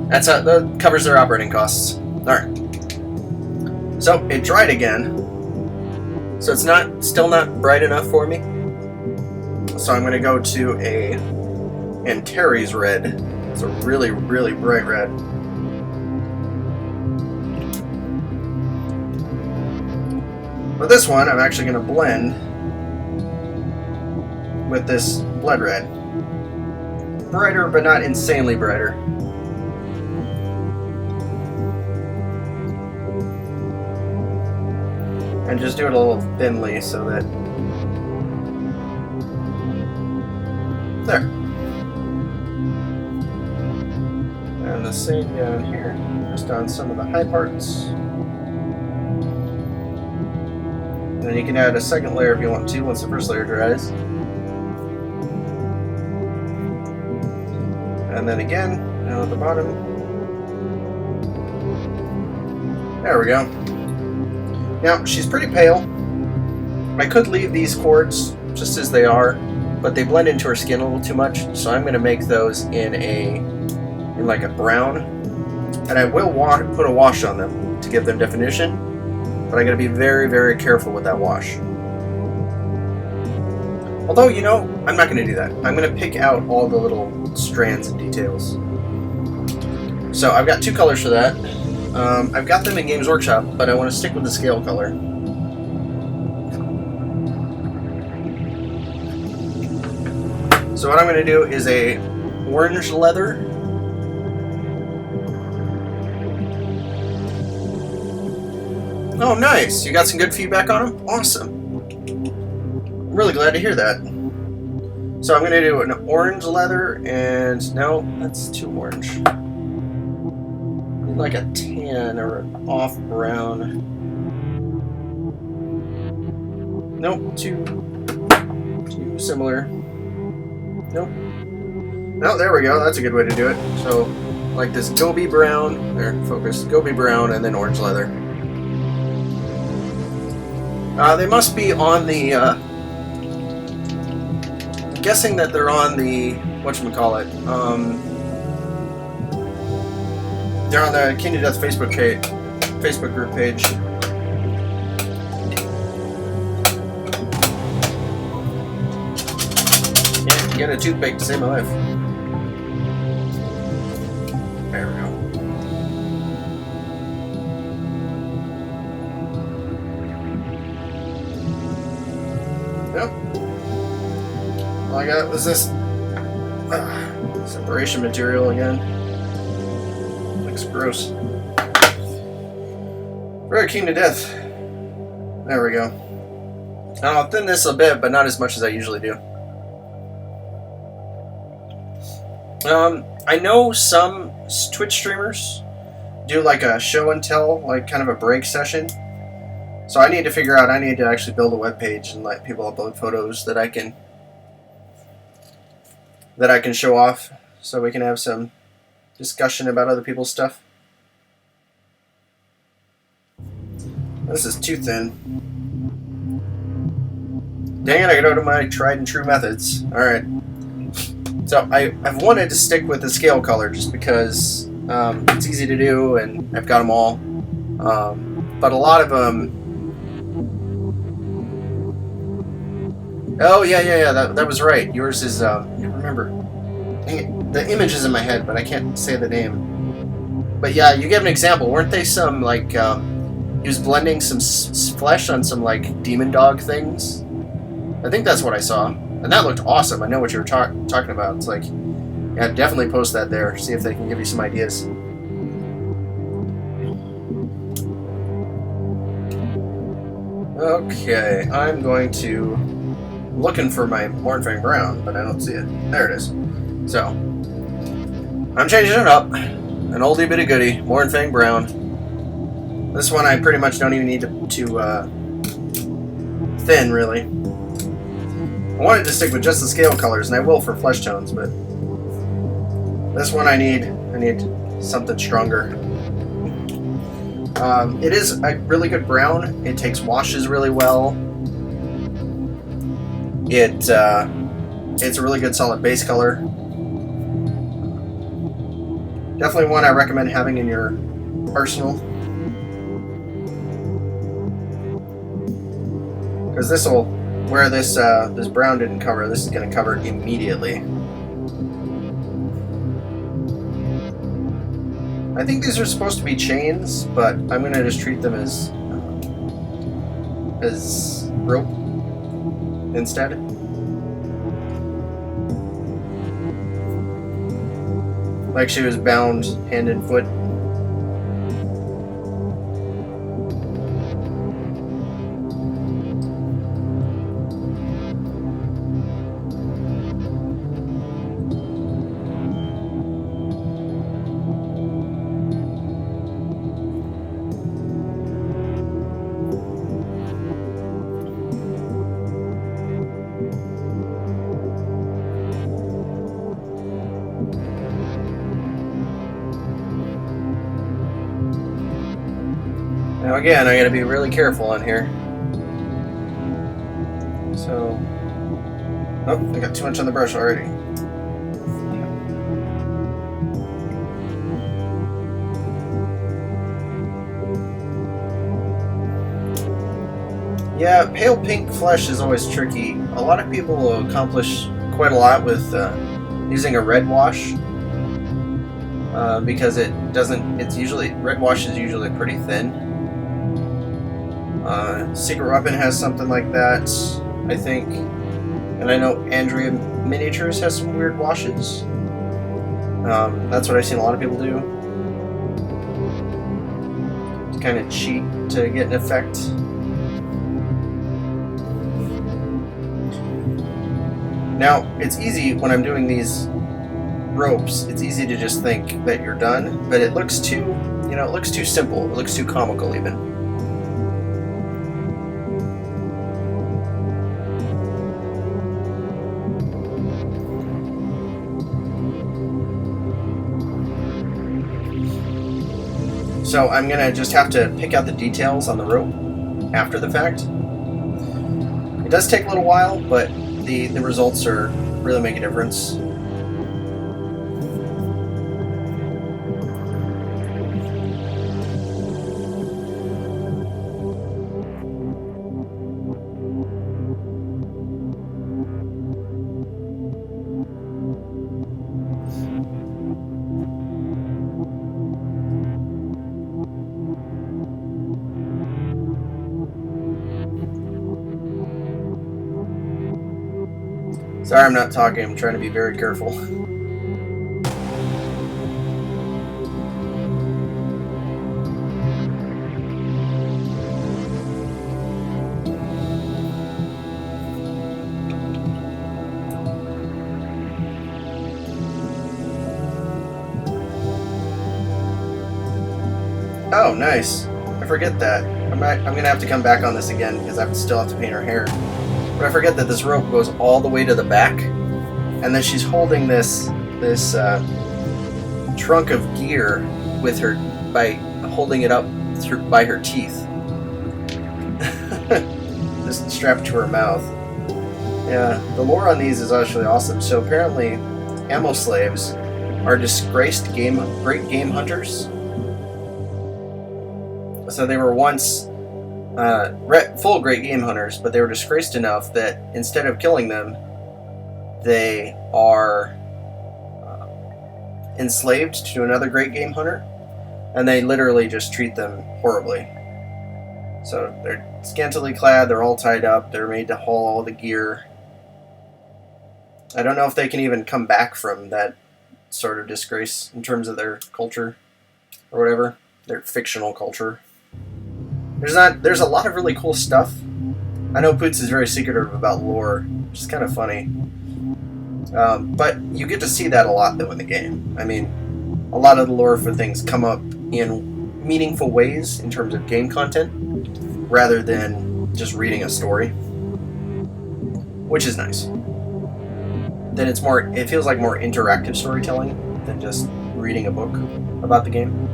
Speaker 1: that covers their operating costs. All right. So it dried again. So it's still not bright enough for me. So I'm going to go to a Antares red. It's a really, really bright red. But this one I'm actually going to blend with this blood red. Brighter, but not insanely brighter. And just do it a little thinly so that... There. And the same down here, just on some of the high parts. And then you can add a second layer if you want to, once the first layer dries. And then again, down at the bottom. There we go. Now, she's pretty pale. I could leave these cords just as they are, but they blend into her skin a little too much, so I'm going to make those in like a brown. And I will put a wash on them to give them definition, but I'm going to be very, very careful with that wash. Although, you know, I'm not going to do that. I'm going to pick out all the little strands and details. So I've got two colors for that. I've got them in Games Workshop, but I want to stick with the scale color. So what I'm going to do is a orange leather. Oh, nice! You got some good feedback on them? Awesome. I'm really glad to hear that. So I'm going to do an orange leather, and no, that's too orange. Like a tan or an off brown. Nope, too similar. Nope. No, there we go. That's a good way to do it. So, like this goby brown. There, focus. Goby brown and then orange leather. They must be on the. I'm guessing that they're on the whatchamacallit. They're on the King to Death Facebook group page. Can't get a toothpick to save my life. There we go. Yep. All I got was this separation material again. Gross. Very King to Death. There we go. I'll thin this a bit, but not as much as I usually do. I know some Twitch streamers do like a show and tell, like kind of a break session. So I need to figure out, I need to actually build a web page and let people upload photos that I can show off, so we can have some discussion about other people's stuff. This is too thin. Dang it, I gotta go to my tried and true methods. Alright. So I've wanted to stick with the scale color just because it's easy to do and I've got them all. But a lot of them... Oh, yeah, that was right. Yours is, remember. Dang it. The image is in my head, but I can't say the name. But yeah, you gave an example. Weren't they some, like, he was blending some flesh on some, like, demon dog things? I think that's what I saw. And that looked awesome. I know what you were talking about. It's like, yeah, definitely post that there. See if they can give you some ideas. Okay, I'm going to... looking for my Mornfang Brown, but I don't see it. There it is. So, I'm changing it up. An oldie but a goodie, Mornfang Brown. This one I pretty much don't even need to thin, really. I wanted to stick with just the scale colors, and I will for flesh tones, but this one I need something stronger. It is a really good brown. It takes washes really well. It's a really good solid base color. Definitely one I recommend having in your arsenal, because this will, where this brown didn't cover, this is going to cover immediately. I think these are supposed to be chains, but I'm going to just treat them as rope instead. Like she was bound hand and foot. Now again, I gotta be really careful on here. So, oh, I got too much on the brush already. Yeah, pale pink flesh is always tricky. A lot of people will accomplish quite a lot with using a red wash, because red wash is usually pretty thin. Secret Weapon has something like that, I think. And I know Andrea Miniatures has some weird washes. That's what I've seen a lot of people do, to kind of cheat to get an effect. Now, it's easy when I'm doing these ropes, it's easy to just think that you're done, but it looks too, it looks too simple, it looks too comical even. So I'm gonna just have to pick out the details on the rope after the fact. It does take a little while, but the results really make a difference. Sorry I'm not talking, I'm trying to be very careful. Oh, nice. I forget that. I'm gonna have to come back on this again because I still have to paint her hair. But I forget that this rope goes all the way to the back, and then she's holding this trunk of gear with her by holding it up by her teeth, just strapped to her mouth. Yeah, the lore on these is actually awesome. So apparently, ammo slaves are disgraced great game hunters. So they were once full great game hunters, but they were disgraced enough that instead of killing them, they are enslaved to another great game hunter, and they literally just treat them horribly. So they're scantily clad, they're all tied up, they're made to haul all the gear. I don't know if they can even come back from that sort of disgrace in terms of their culture or whatever, their fictional culture. There's a lot of really cool stuff. I know Poots is very secretive about lore, which is kind of funny. But you get to see that a lot, though, in the game. I mean, a lot of the lore for things come up in meaningful ways in terms of game content, rather than just reading a story, which is nice. Then it feels like more interactive storytelling than just reading a book about the game.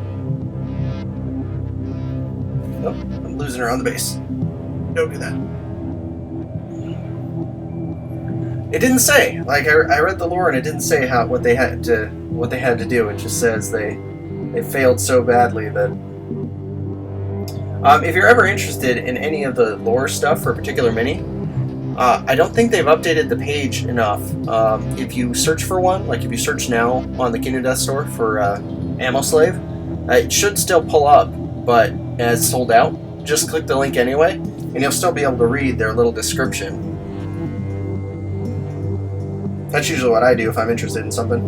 Speaker 1: Nope, I'm losing her on the base. Don't do that. It didn't say. Like I read the lore and it didn't say what they had to do. It just says they failed so badly that. If you're ever interested in any of the lore stuff for a particular mini, I don't think they've updated the page enough. If you search for one, like if you search now on the Kingdom Death store for Ammo Slave, it should still pull up, but as sold out. Just click the link anyway, and you'll still be able to read their little description. That's usually what I do if I'm interested in something.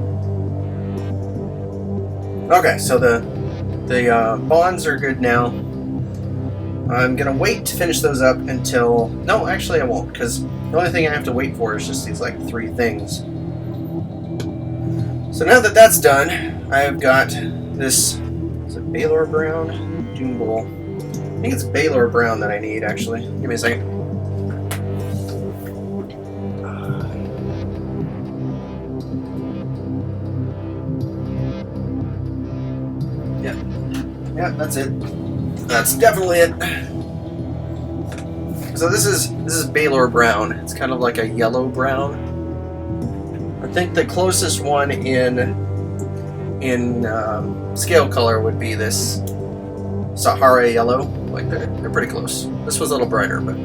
Speaker 1: Okay, so the bonds are good now. I'm gonna wait to finish those up until... No, actually I won't, because the only thing I have to wait for is just these, like, 3 things. So now that that's done, I've got this... Is it Baylor Brown? Doom Bowl. I think it's Baylor Brown that I need, actually. Give me a second. Yeah, that's it. That's definitely it. So this is Baylor Brown. It's kind of like a yellow brown. I think the closest one in scale color would be this Sahara yellow. Like they're pretty close. This was a little brighter, but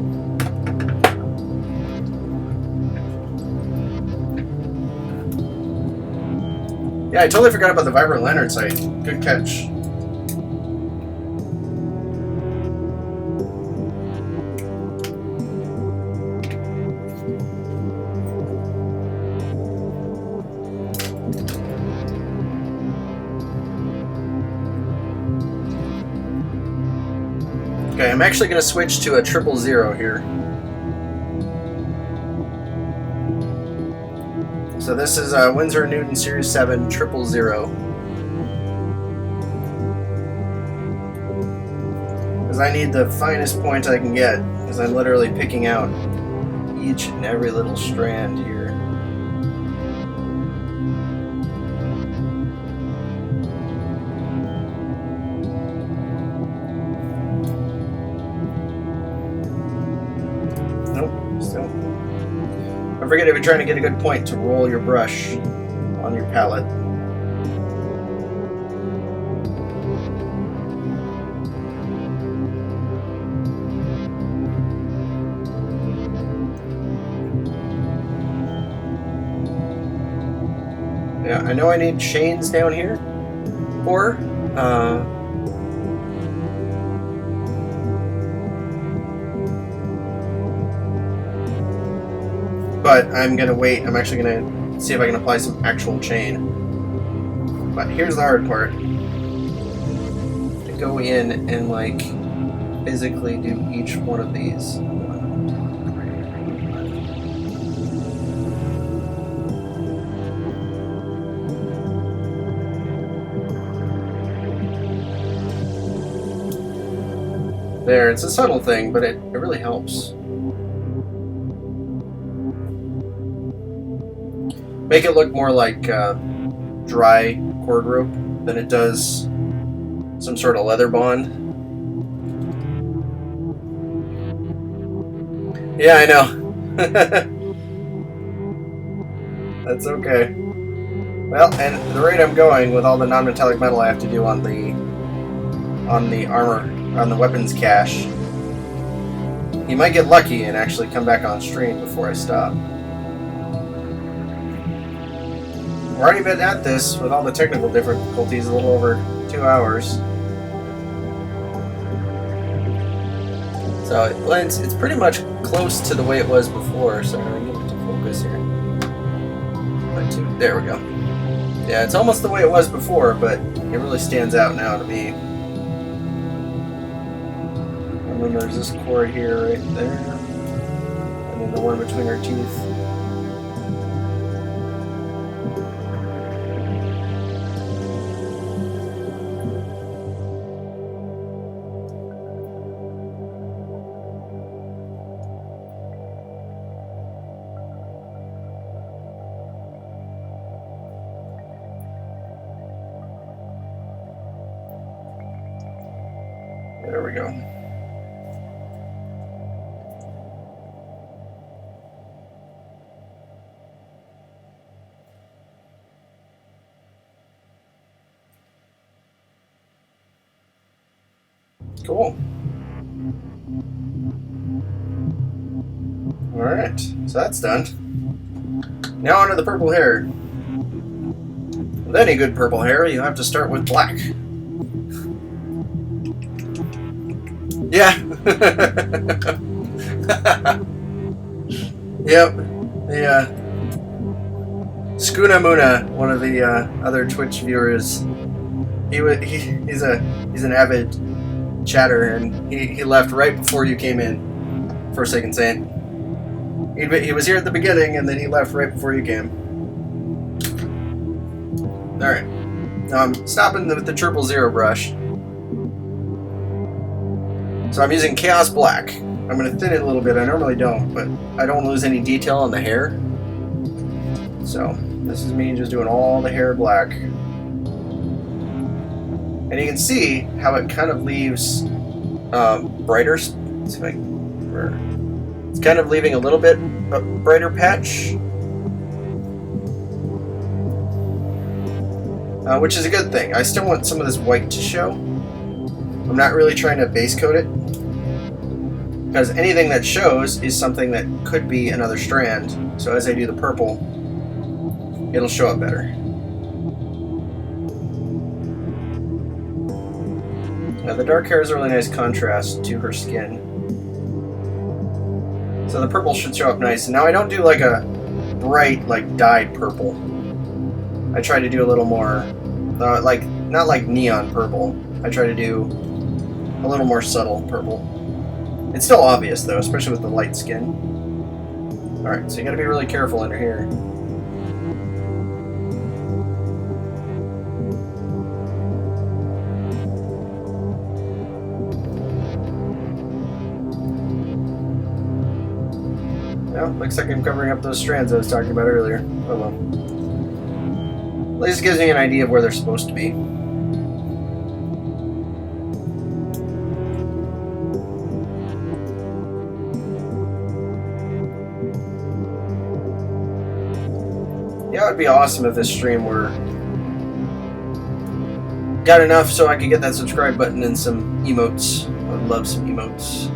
Speaker 1: yeah, I totally forgot about the Vibrant Lantern sight. Good catch. Okay, I'm actually going to switch to a 000 here. So this is Winsor & Newton Series 7 000. Because I need the finest point I can get, because I'm literally picking out each and every little strand here. Don't forget, if you're trying to get a good point, to roll your brush on your palette. Yeah, I know I need chains down here for but I'm gonna wait. I'm actually gonna see if I can apply some actual chain. But here's the hard part. To go in and like physically do each one of these. There, it's a subtle thing, but it really helps. Make it look more like dry cord rope than it does some sort of leather bond. Yeah, I know. That's okay. Well, and the rate I'm going with all the non-metallic metal I have to do on the armor, on the weapons cache, you might get lucky and actually come back on stream before I stop. We're already been at this with all the technical difficulties a little over 2 hours. So it blends, it's pretty much close to the way it was before. So I'm going to get it to focus here. There we go. Yeah, it's almost the way it was before, but it really stands out now to me. And then there's this cord here right there. And then the one between our teeth. There we go. Cool. Alright, so that's done. Now onto the purple hair. With any good purple hair, you have to start with black. Yeah. Yep. The Skuna Muna, one of the other Twitch viewers, he's an avid chatter, and he left right before you came in. First I can say it. He was here at the beginning, and then he left right before you came. Alright. Now I'm stopping with the triple zero brush. So I'm using Chaos Black. I'm going to thin it a little bit. I normally don't, but I don't lose any detail on the hair. So this is me just doing all the hair black. And you can see how it kind of leaves brighter. Let's see if I can, it's kind of leaving a little bit brighter patch. Which is a good thing. I still want some of this white to show. I'm not really trying to base coat it, because anything that shows is something that could be another strand. So as I do the purple, it'll show up better. Now the dark hair is a really nice contrast to her skin. So the purple should show up nice. And now I don't do like a bright, like dyed purple. I try to do a little more, like, not like neon purple. I try to do a little more subtle purple. It's still obvious though, especially with the light skin. Alright, so you gotta be really careful under here. Well, looks like I'm covering up those strands I was talking about earlier. Oh well. At least it gives me an idea of where they're supposed to be. Yeah, it would be awesome if this stream were got enough so I could get that subscribe button and some emotes. I would love some emotes.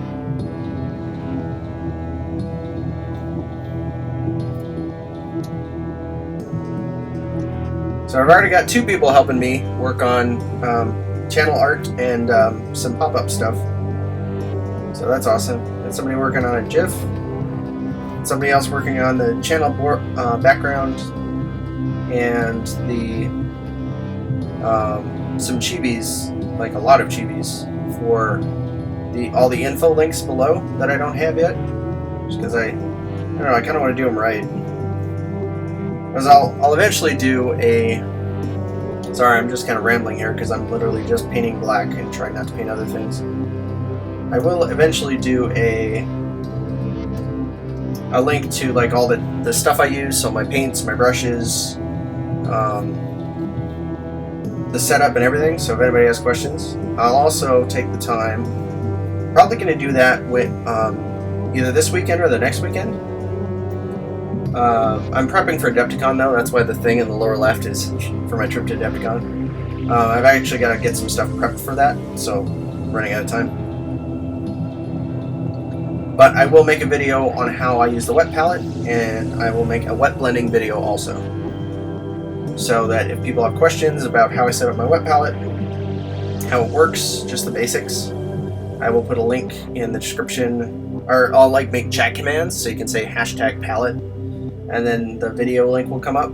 Speaker 1: So I've already got 2 people helping me work on channel art and some pop-up stuff. So that's awesome. And somebody working on a GIF. Somebody else working on the channel background and the some chibis, like a lot of chibis, for all the info links below that I don't have yet. Just because I don't know, I kind of want to do them right. Because I'll eventually do a... Sorry, I'm just kind of rambling here because I'm literally just painting black and trying not to paint other things. I will eventually do a link to like all the stuff I use, so my paints, my brushes, the setup and everything, so if anybody has questions. I'll also take the time, probably going to do that with either this weekend or the next weekend. I'm prepping for Adepticon though, that's why the thing in the lower left is for my trip to Adepticon. I've actually got to get some stuff prepped for that, so I'm running out of time. But I will make a video on how I use the wet palette, and I will make a wet blending video also. So that if people have questions about how I set up my wet palette, how it works, just the basics, I will put a link in the description, or I'll like make chat commands, so you can say #palette, and then the video link will come up.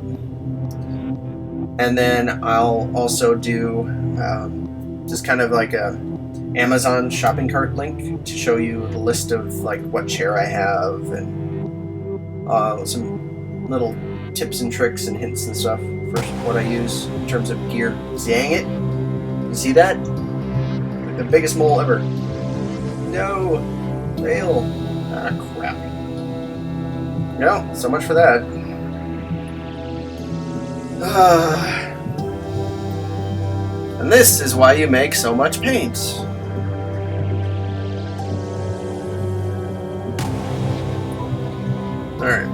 Speaker 1: And then I'll also do just kind of like a Amazon shopping cart link to show you the list of like what chair I have and some little tips and tricks and hints and stuff for what I use in terms of gear. Dang it! You see that? Like the biggest mole ever. No! Fail! Ah, crap. No, so much for that. And this is why you make so much paint. Alright.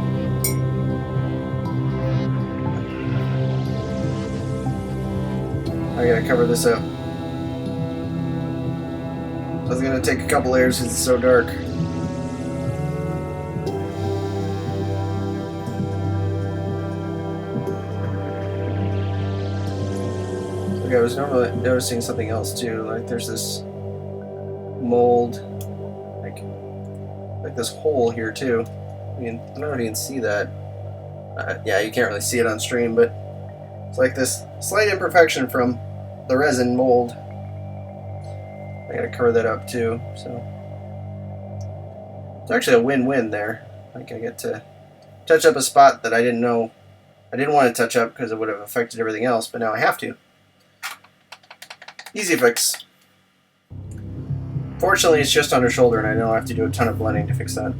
Speaker 1: I gotta cover this up. was gonna take a couple layers because it's so dark. Okay, I was normally noticing something else too. Like there's this mold, like this hole here too. I mean, I don't know if you can see that. Yeah, you can't really see it on stream, but it's like this slight imperfection from the resin mold. I gotta cover that up too, so it's actually a win-win there. Like I get to touch up a spot that I didn't know I didn't want to touch up because it would have affected everything else, but now I have to. Easy fix. Fortunately, it's just on her shoulder, and I don't have to do a ton of blending to fix that.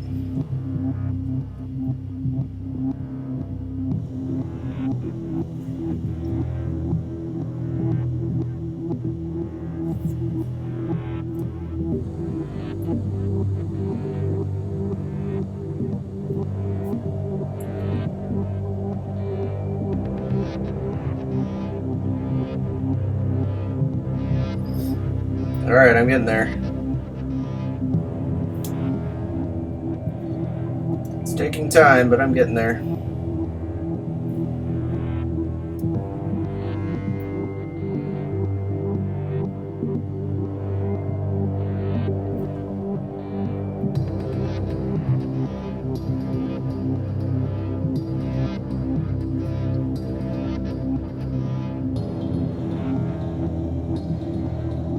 Speaker 1: Alright, I'm getting there. It's taking time, but I'm getting there.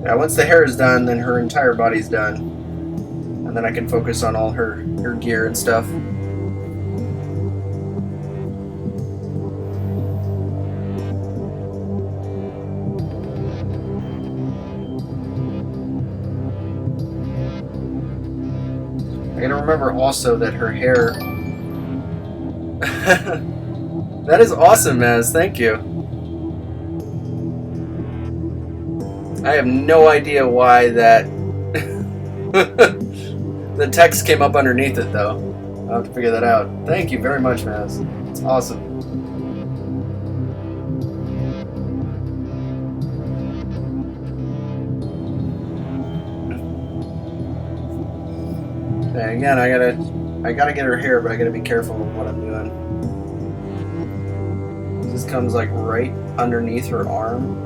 Speaker 1: Yeah, once the hair is done, then her entire body's done. And then I can focus on all her gear and stuff. I gotta remember also that her hair... That is awesome, Maz. Thank you. I have no idea why that the text came up underneath it, though. I'll have to figure that out. Thank you very much, Maz. It's awesome. And again, I gotta get her hair, but I gotta be careful with what I'm doing. This comes like right underneath her arm.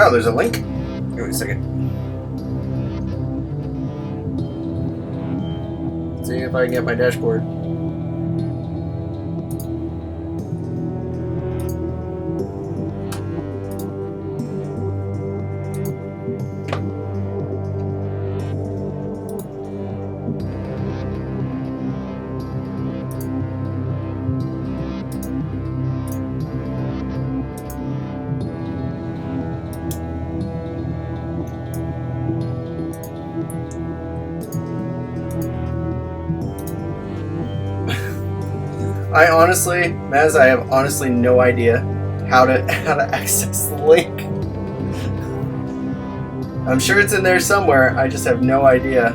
Speaker 1: Oh, there's a link. Give me a second. Let's see if I can get my dashboard. I honestly, Maz, I have honestly no idea how to access the link. I'm sure it's in there somewhere. I just have no idea.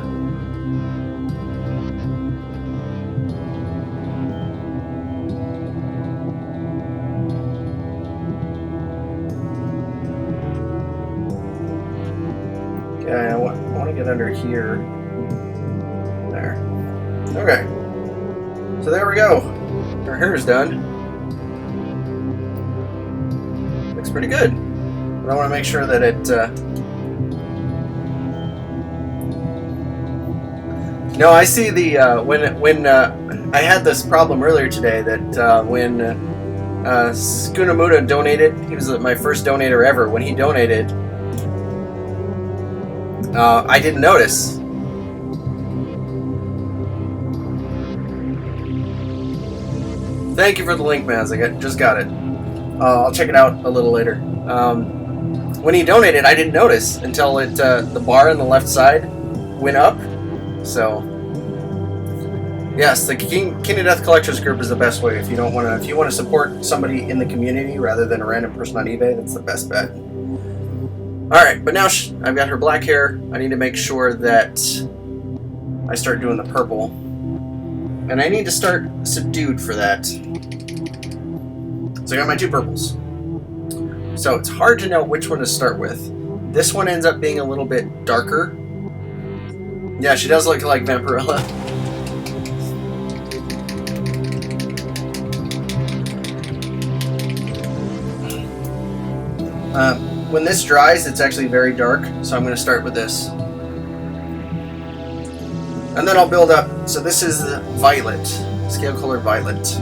Speaker 1: Okay, I want to get under here. There. Okay. So there we go. Her hair is done. Looks pretty good. But I want to make sure that it... No, I see the... when I had this problem earlier today that when Skunamuda donated, he was my first donator ever. When he donated, I didn't notice. Thank you for the link, Maz. I just got it. I'll check it out a little later. When he donated, I didn't notice until it the bar on the left side went up. So, yes, the King of Death Collectors group is the best way if you don't want to. If you want to support somebody in the community rather than a random person on eBay, that's the best bet. All right, but now I've got her black hair. I need to make sure that I start doing the purple. And I need to start subdued for that. So I got my two purples. So it's hard to know which one to start with. This one ends up being a little bit darker. Yeah, she does look like Vampirella. When this dries, it's actually very dark, so I'm going to start with this. And then I'll build up. So this is the violet, scale color violet.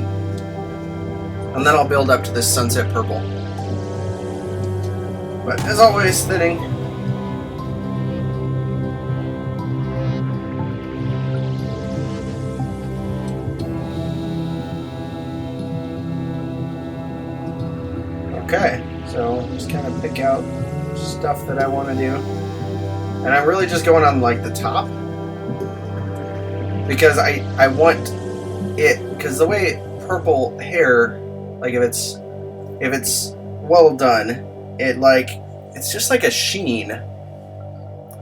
Speaker 1: And then I'll build up to this sunset purple. But as always, thinning. Okay, so just kind of pick out stuff that I want to do. And I'm really just going on like the top. Because I want it, because the way purple hair, like if it's well done, it's just like a sheen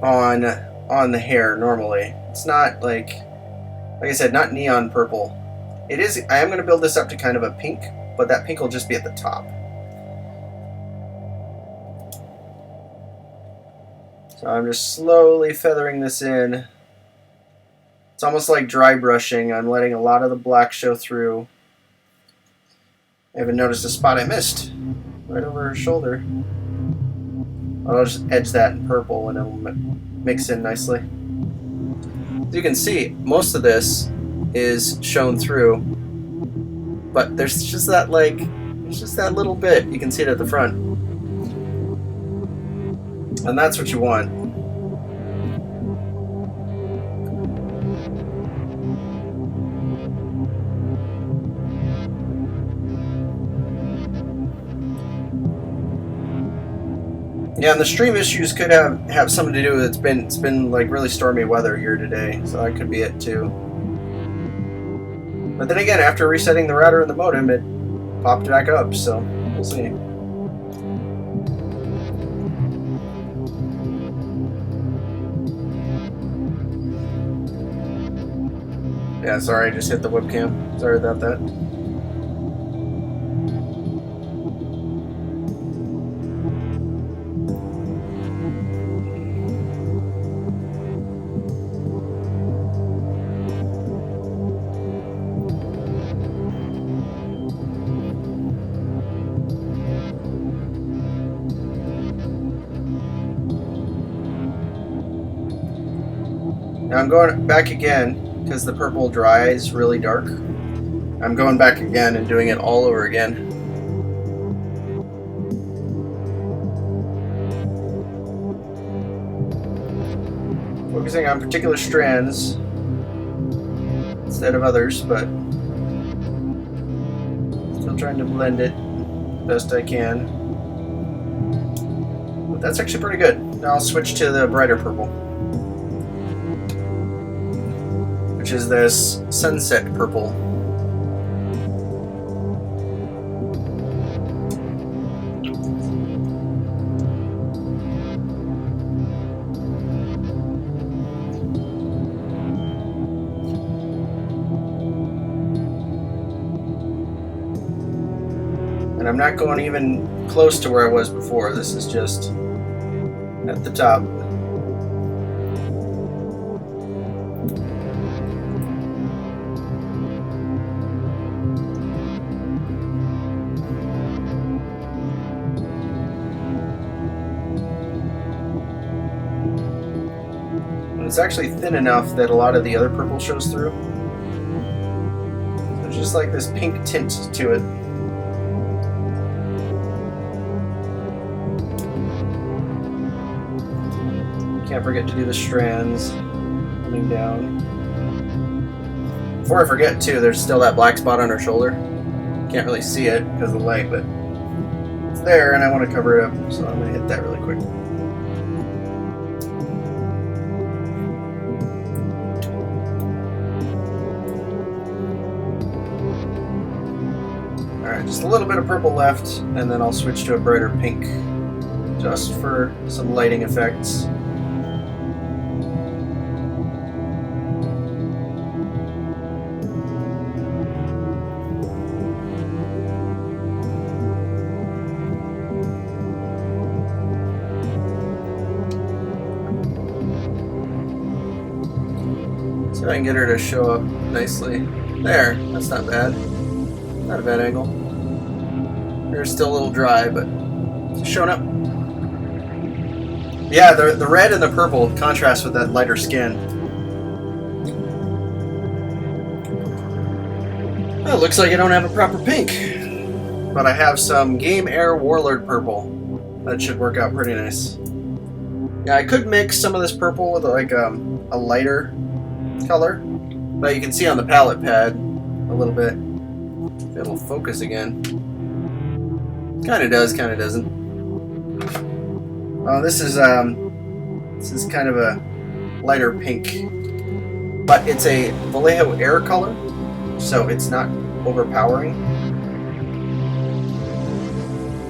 Speaker 1: on the hair normally. It's not like I said, not neon purple. It is. I am going to build this up to kind of a pink, but that pink will just be at the top. So I'm just slowly feathering this in. It's almost like dry brushing. I'm letting a lot of the black show through. I even noticed a spot I missed right over her shoulder. I'll just edge that in purple and it'll mix in nicely. As you can see, most of this is shown through, but there's just that little bit. You can see it at the front. And that's what you want. Yeah, and the stream issues could have something to do with it's been like really stormy weather here today, so that could be it too. But then again, after resetting the router and the modem, it popped back up, so we'll see. Yeah, sorry, I just hit the webcam. Sorry about that. Now I'm going back again. Because the purple dries really dark, I'm going back again and doing it all over again. Focusing on particular strands instead of others, but still trying to blend it best I can. But that's actually pretty good. Now I'll switch to the brighter purple, which is this sunset purple. And I'm not going even close to where I was before. This is just at the top. It's actually thin enough that a lot of the other purple shows through. There's just like this pink tint to it. Can't forget to do the strands coming down. Before I forget too, there's still that black spot on her shoulder. Can't really see it because of the light, but it's there and I want to cover it up, so I'm going to hit that really quick. Alright, just a little bit of purple left, and then I'll switch to a brighter pink just for some lighting effects. See if I can get her to show up nicely. There, that's not bad. Not a bad angle. Hair's still a little dry, but it's showing up. Yeah, the red and the purple contrast with that lighter skin. Well, it looks like I don't have a proper pink, but I have some Game Air Warlord purple. That should work out pretty nice. Yeah, I could mix some of this purple with like a lighter color, but you can see on the palette pad a little bit. It'll focus again. Kind of does, kind of doesn't. This is kind of a lighter pink, but it's a Vallejo Air color, so it's not overpowering.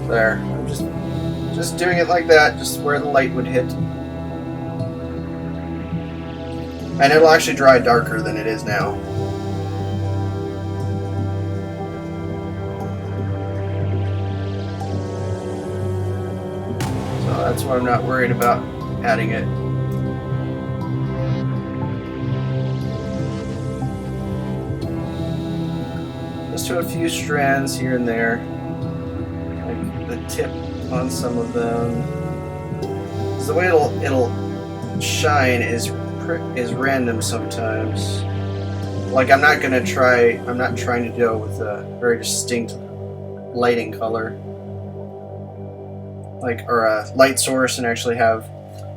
Speaker 1: There, I'm just doing it like that, just where the light would hit, and it'll actually dry darker than it is now. That's why I'm not worried about adding it. Just to a few strands here and there, like the tip on some of them. So the way it'll shine is random sometimes. Like I'm not trying to go with a very distinct lighting color. Like, or a light source and actually have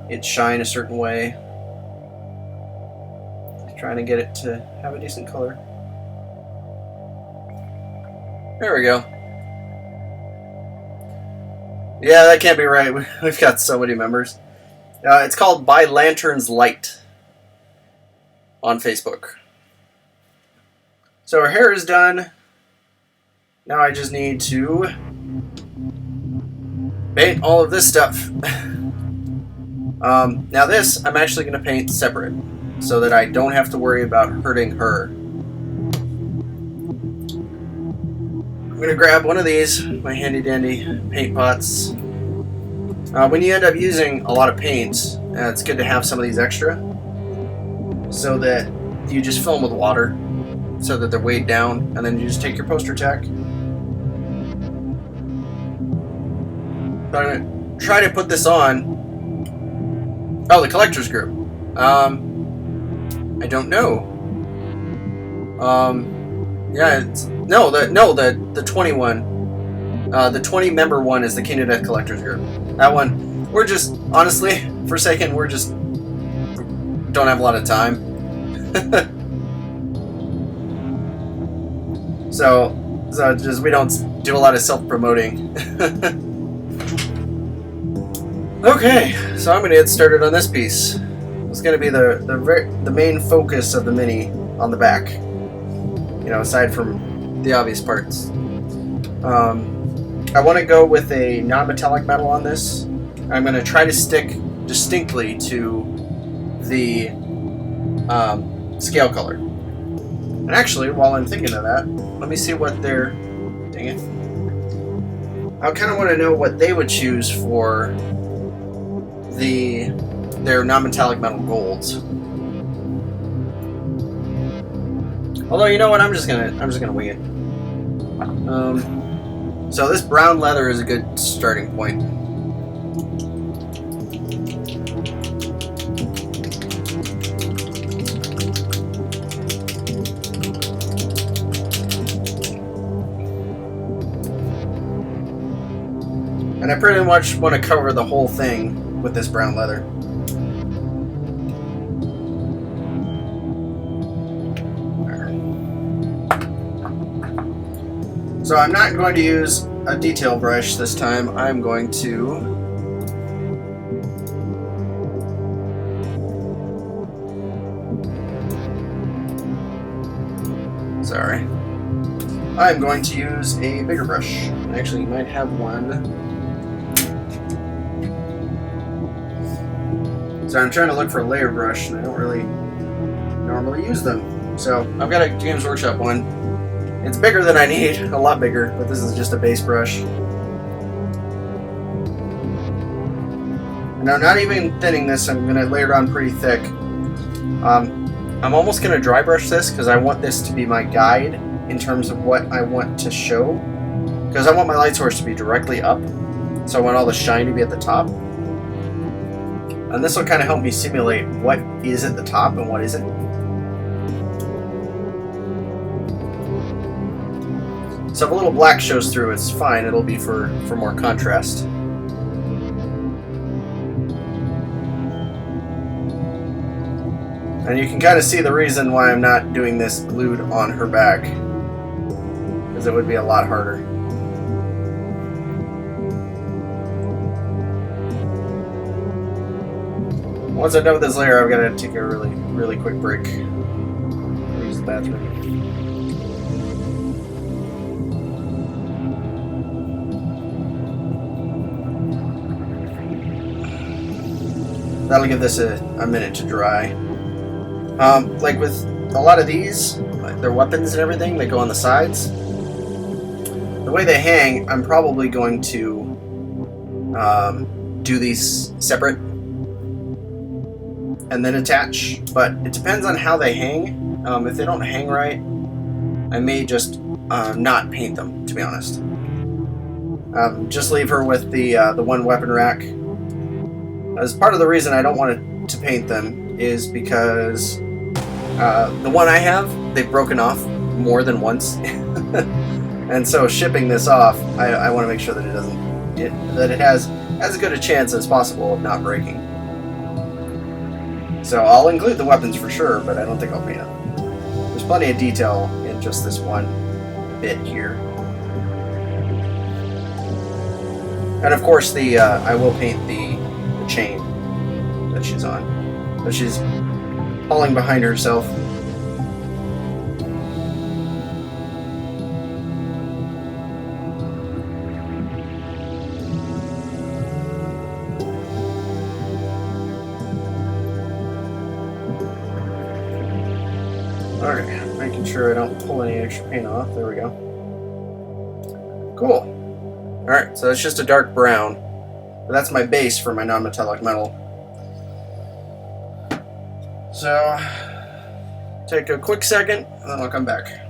Speaker 1: it shine a certain way. Trying to get it to have a decent color. There we go. Yeah, that can't be right. We've got so many members. It's called By Lanterns Light on Facebook. So our hair is done. Now I just need to paint all of this stuff. Now this, I'm actually going to paint separate, so that I don't have to worry about hurting her. I'm going to grab one of these, my handy dandy paint pots. When you end up using a lot of paint, it's good to have some of these extra, so that you just fill them with water, so that they're weighed down, and then you just take your poster tack. So I'm going to try to put this on. Oh, the collector's group. I don't know. Yeah, the 21. The 20 member one is the King of Death collector's group. That one, we're just, honestly, Forsaken, we're just don't have a lot of time. so just we don't do a lot of self-promoting. Okay, so I'm gonna get started on this piece. It's gonna be the main focus of the mini on the back. You know, aside from the obvious parts. I want to go with a non-metallic metal on this. I'm going to try to stick distinctly to the scale color. And actually, while I'm thinking of that, let me see what they're... Dang it. I kind of want to know what they would choose for their non-metallic metal golds. Although, you know what? I'm just gonna wing it. So this brown leather is a good starting point. And I pretty much want to cover the whole thing with this brown leather. So I'm not going to use a detail brush this time. I'm going to I'm going to use a bigger brush. I actually might have one. So I'm trying to look for a layer brush, and I don't really normally use them. So I've got a Games Workshop one. It's bigger than I need, a lot bigger, but this is just a base brush. And I'm not even thinning this, I'm going to layer it on pretty thick. I I'm almost going to dry brush this because I want this to be my guide in terms of what I want to show. Because I want my light source to be directly up. So I want all the shine to be at the top. And this will kind of help me simulate what is at the top and what isn't. So if a little black shows through, it's fine. It'll be for more contrast. And you can kind of see the reason why I'm not doing this glued on her back. Because it would be a lot harder. Once I'm done with this layer, I've got to take a really quick break. Use the bathroom. That'll give this a minute to dry. Like with a lot of these, like their weapons and everything, they go on the sides. The way they hang, I'm probably going to do these separate and then attach, but it depends on how they hang. If they don't hang right, I may just not paint them, to be honest. Just leave her with the one weapon rack. As part of the reason I don't want to paint them is because the one I have, they've broken off more than once. And so shipping this off, I want to make sure that it has as good a chance as possible of not breaking. So I'll include the weapons for sure, but I don't think I'll paint them. There's plenty of detail in just this one bit here. And of course, I will paint the chain that she's on. So she's hauling behind herself. Alright, making sure I don't pull any extra paint off. There we go. Cool. Alright, so it's just a dark brown. But that's my base for my non-metallic metal. So, take a quick second, and then I'll come back.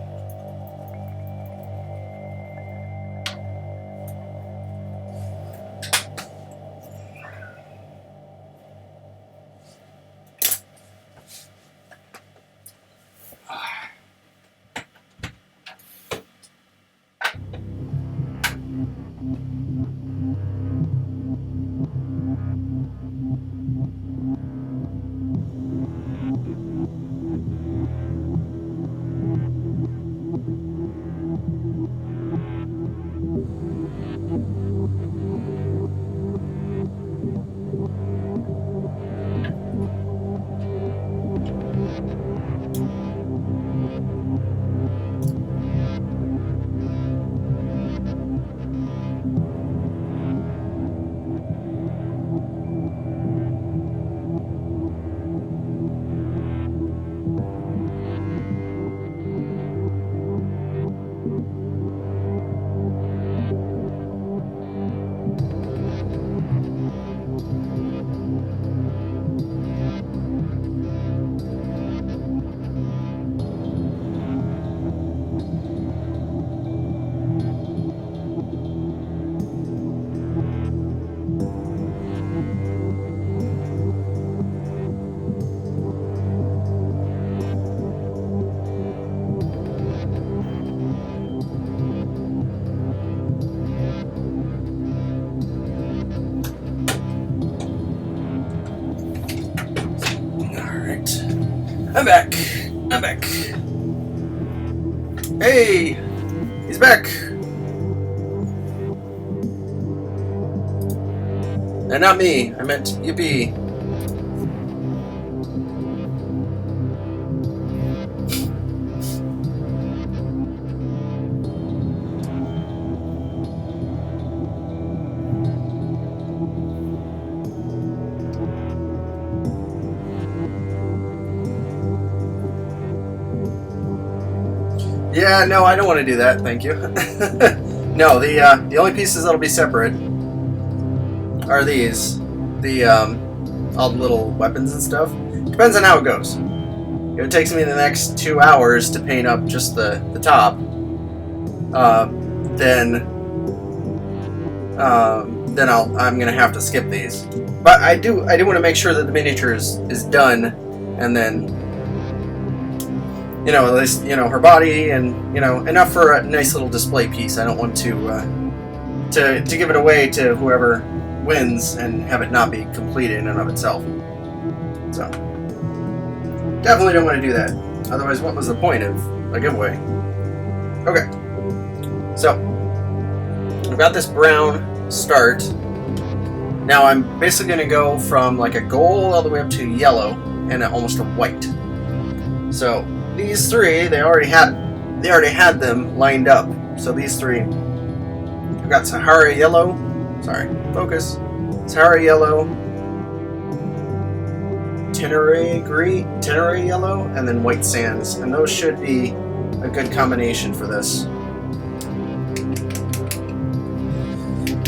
Speaker 1: I'm back. I'm back. Hey! He's back! And not me. I meant yippee. Yeah, no, I don't want to do that, thank you. No, the only pieces that'll be separate are these. All the little weapons and stuff. Depends on how it goes. if it takes me the next 2 hours to paint up just the top, then I'm gonna have to skip these. But I do want to make sure that the miniature is done, and then at least her body and enough for a nice little display piece. I don't want to give it away to whoever wins and have it not be completed in and of itself. So definitely don't want to do that. Otherwise, what was the point of a giveaway? Okay, so I've got this brown start. Now I'm basically going to go from like a gold all the way up to yellow and almost a white. So these three, they already had them lined up. So these three, I've got Sahara yellow. Sorry, focus. Sahara yellow, Tenere yellow, and then white sands, and those should be a good combination for this.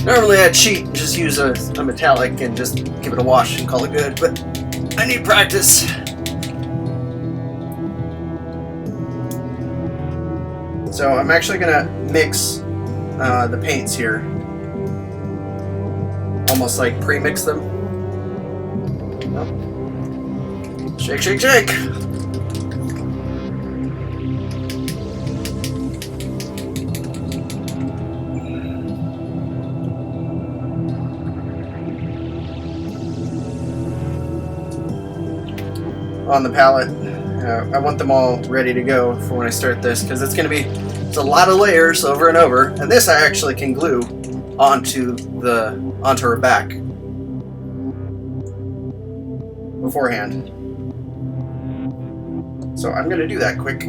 Speaker 1: Normally I'd cheat and just use a metallic and just give it a wash and call it good, but I need practice. So I'm actually gonna mix the paints here, almost like pre-mix them. Shake, shake, shake. On the palette, I want them all ready to go for when I start this, because it's a lot of layers over and over, and this I actually can glue onto her back beforehand. So I'm going to do that quick.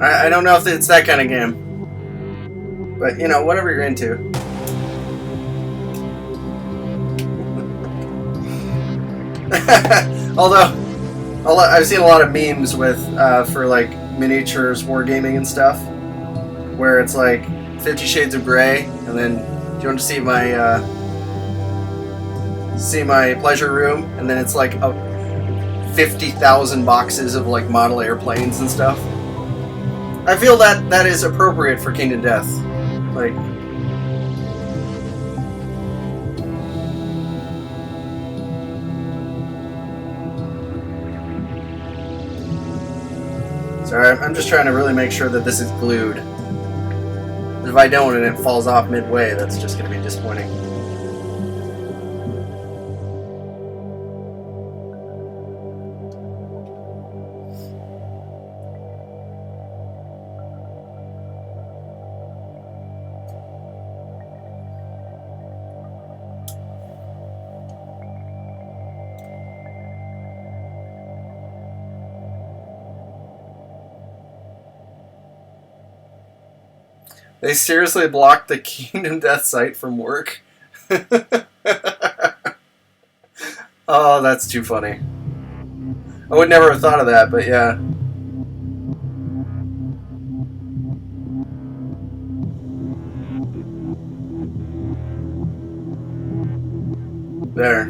Speaker 1: I don't know if it's that kind of game. But, whatever you're into. Although, I've seen a lot of memes with, for like miniatures, wargaming and stuff, where it's like 50 Shades of Grey, and then, do you want to see my pleasure room? And then it's like 50,000 boxes of like model airplanes and stuff. I feel that is appropriate for Kingdom Death. Like, sorry, I'm just trying to really make sure that this is glued. If I don't and it falls off midway, that's just going to be disappointing. They seriously blocked the Kingdom Death site from work? Oh, that's too funny. I would never have thought of that, but yeah. There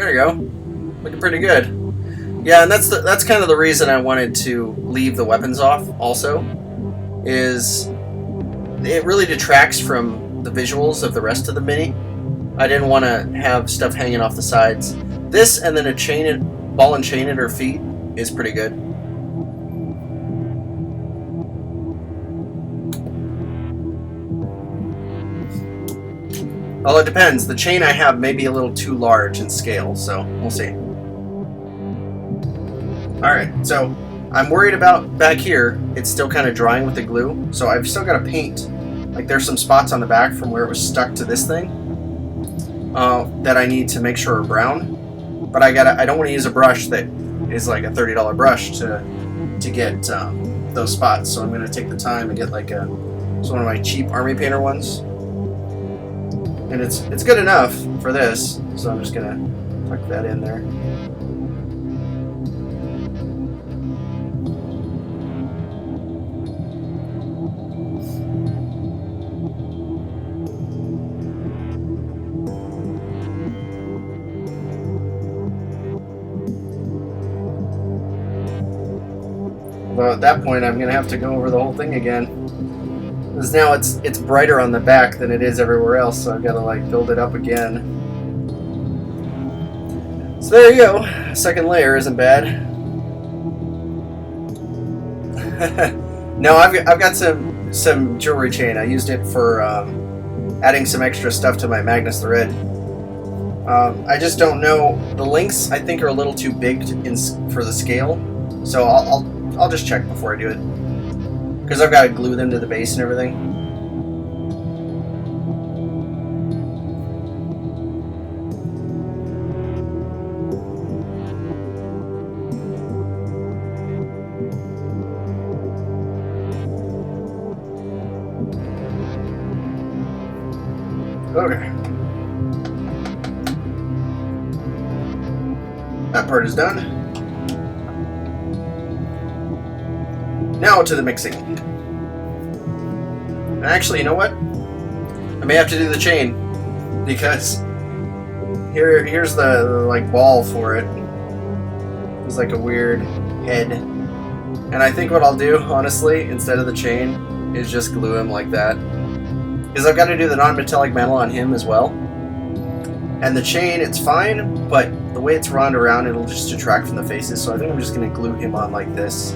Speaker 1: you go. Looking pretty good. Yeah, and that's kind of the reason I wanted to leave the weapons off also. Is it really detracts from the visuals of the rest of the mini. I didn't want to have stuff hanging off the sides. This and then a ball and chain at her feet is pretty good. Well, it depends. The chain I have may be a little too large in scale, so we'll see. Alright, so I'm worried about back here, it's still kind of drying with the glue, so I've still got to paint. Like there's some spots on the back from where it was stuck to this thing that I need to make sure are brown. But I don't want to use a brush that is like a $30 brush to get those spots, so I'm going to take the time and get like one of my cheap army painter ones. And it's good enough for this, so I'm just going to tuck that in there. Although at that point, I'm gonna have to go over the whole thing again. Because now it's brighter on the back than it is everywhere else, so I've got to like build it up again. So there you go. Second layer isn't bad. No, I've got some jewelry chain. I used it for adding some extra stuff to my Magnus thread. I just don't know. The links I think are a little too big for the scale, so I'll just check before I do it. Because I've got to glue them to the base and everything. Okay. That part is done. Now to the mixing. Actually, you know what? I may have to do the chain because here's the like ball for it. It's like a weird head, and I think what I'll do, honestly, instead of the chain, is just glue him like that. Because I've got to do the non-metallic metal on him as well. And the chain, it's fine, but the way it's wound around, it'll just detract from the faces. So I think I'm just going to glue him on like this.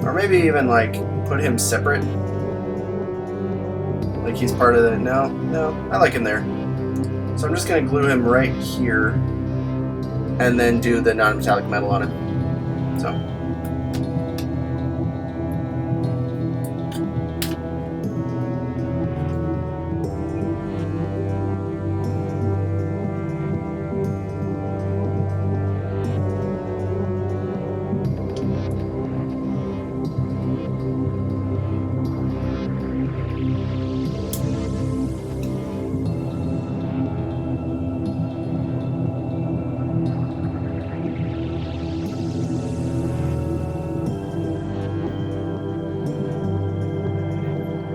Speaker 1: Or maybe even like put him separate. Like he's part of the... No, I like him there. So I'm just going to glue him right here. And then do the non-metallic metal on him. So...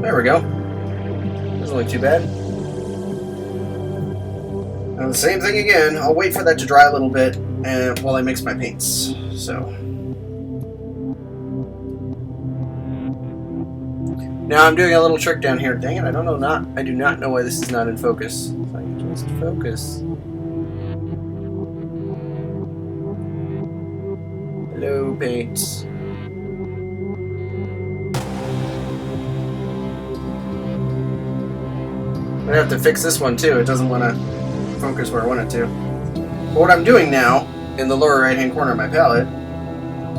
Speaker 1: There we go. Doesn't look too bad. Now the same thing again. I'll wait for that to dry a little bit and while I mix my paints. So now I'm doing a little trick down here. Dang it! I do not know why this is not in focus. If I can just focus. Hello, paints. I'm gonna have to fix this one too. It doesn't want to focus where I want it to. But what I'm doing now, in the lower right hand corner of my palette,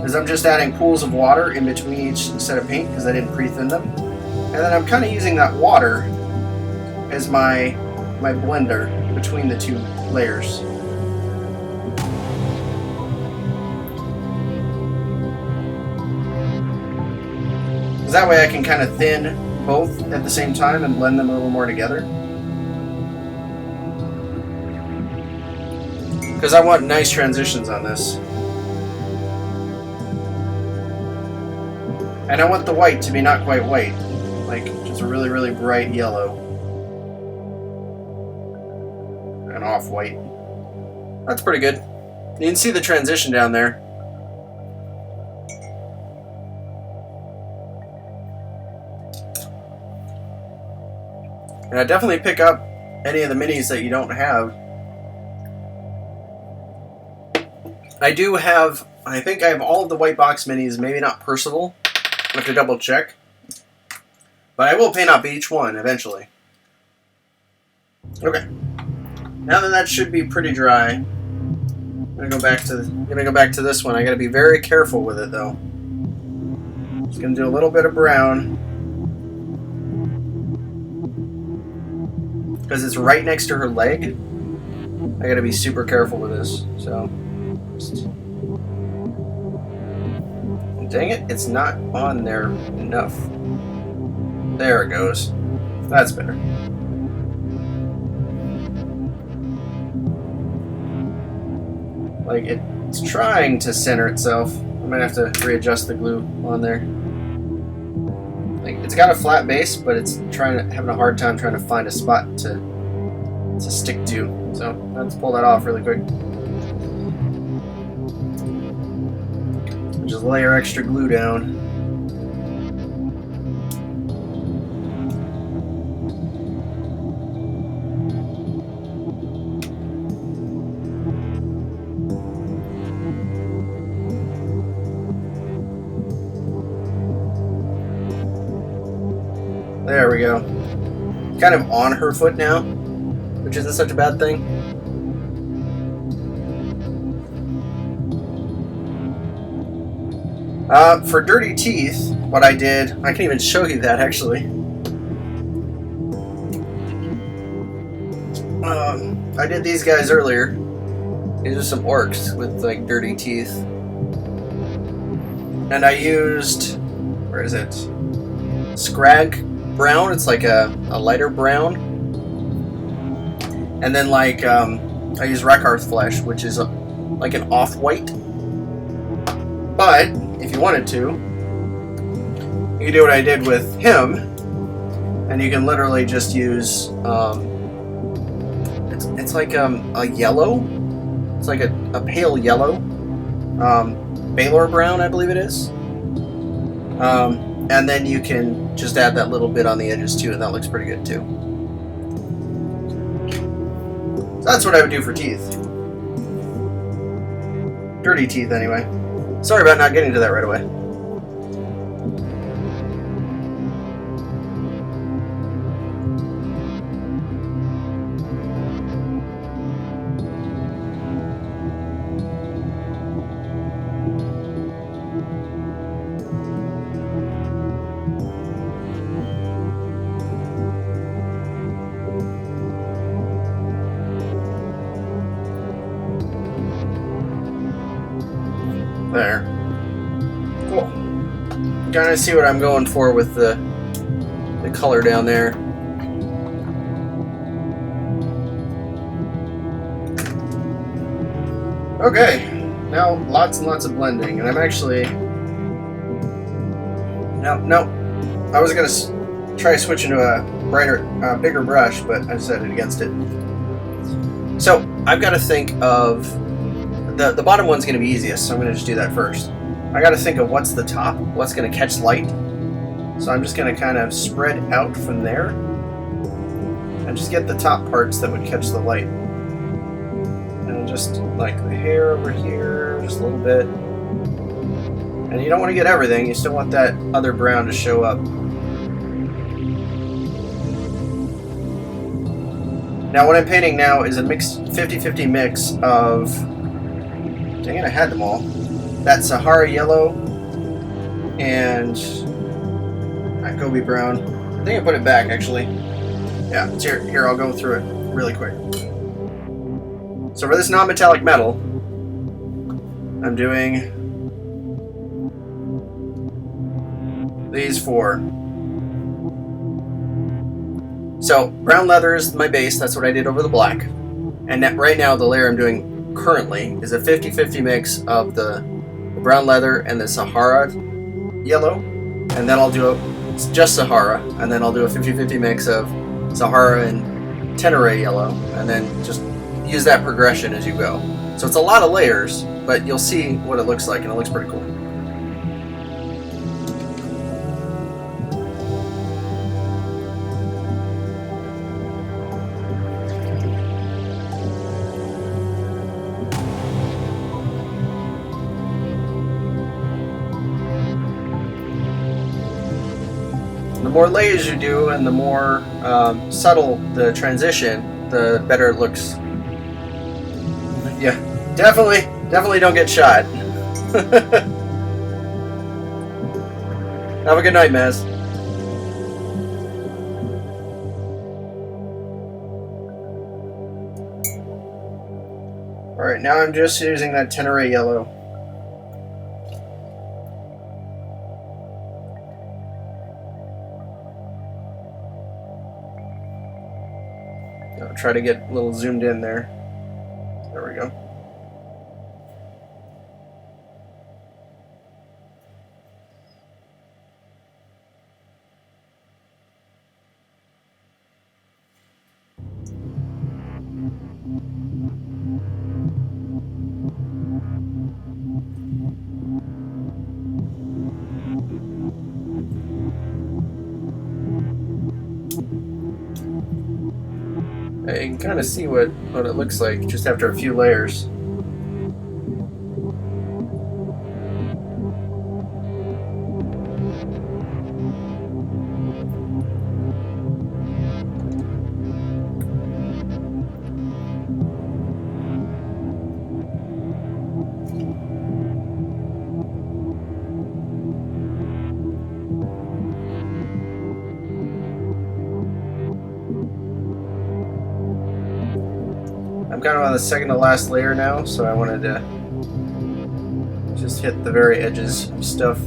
Speaker 1: is I'm just adding pools of water in between each set of paint because I didn't pre-thin them. And then I'm kind of using that water as my blender between the two layers. Because that way I can kind of thin both at the same time and blend them a little more together. Because I want nice transitions on this. And I want the white to be not quite white. Like, just a really, really bright yellow. And off-white. That's pretty good. You can see the transition down there. And I definitely pick up any of the minis that you don't have. I do have, I think I have all of the white box minis, maybe not Percival. I have to double check. But I will paint up each one eventually. Okay. Now that should be pretty dry, I'm gonna go back to this one. I gotta be very careful with it though. Just gonna do a little bit of brown. Because it's right next to her leg, I gotta be super careful with this. So, dang it, it's not on there enough. There it goes. That's better. Like, it's trying to center itself. I might have to readjust the glue on there. Like, it's got a flat base, but it's having a hard time trying to find a spot to stick to. So let's pull that off really quick. just layer extra glue down. There we go. Kind of on her foot now, which isn't such a bad thing. For dirty teeth, what I did, I can even show you that actually. I did these guys earlier. These are some orcs with like dirty teeth. And I used, where is it? Scrag brown, it's like a lighter brown. And then like, I use Rakarth flesh, which is like an off-white. But, if you wanted to, you can do what I did with him, and you can literally just use, it's like a yellow, it's like a pale yellow, Baylor brown, I believe it is. And then you can just add that little bit on the edges too, and that looks pretty good too. So that's what I would do for teeth. Dirty teeth, anyway. Sorry about not getting to that right away. There. Cool. Kind of see what I'm going for with the color down there. Okay. Now lots and lots of blending, and I'm actually no. I was gonna try switching to a brighter, bigger brush, but I decided against it. So I've got to think of. The bottom one's going to be easiest, so I'm going to just do that first. I got to think of what's the top, what's going to catch light. So I'm just going to kind of spread out from there and just get the top parts that would catch the light. And just like the hair over here, just a little bit. And you don't want to get everything, you still want that other brown to show up. Now what I'm painting now is a mixed 50-50 mix of, dang it, I had them all. That Sahara yellow and that Gobi brown. I think I put it back actually. Yeah, it's here. Here, I'll go through it really quick. So for this non-metallic metal, I'm doing these four. So brown leather is my base. That's what I did over the black. And right now the layer I'm doing currently is a 50-50 mix of the brown leather and the Sahara yellow, and then I'll do just Sahara, and then I'll do a 50-50 mix of Sahara and Tenere yellow, and then just use that progression as you go. So it's a lot of layers, but you'll see what it looks like, and it looks pretty cool. The more layers you do and the more subtle the transition, the better it looks. Yeah, definitely don't get shot. Have a good night, Maz. Alright, now I'm just using that Tenere yellow. I'll try to get a little zoomed in there. There we go. You can kind of see what it looks like just after a few layers. I'm kind of on the second to last layer now, so I wanted to just hit the very edges of stuff.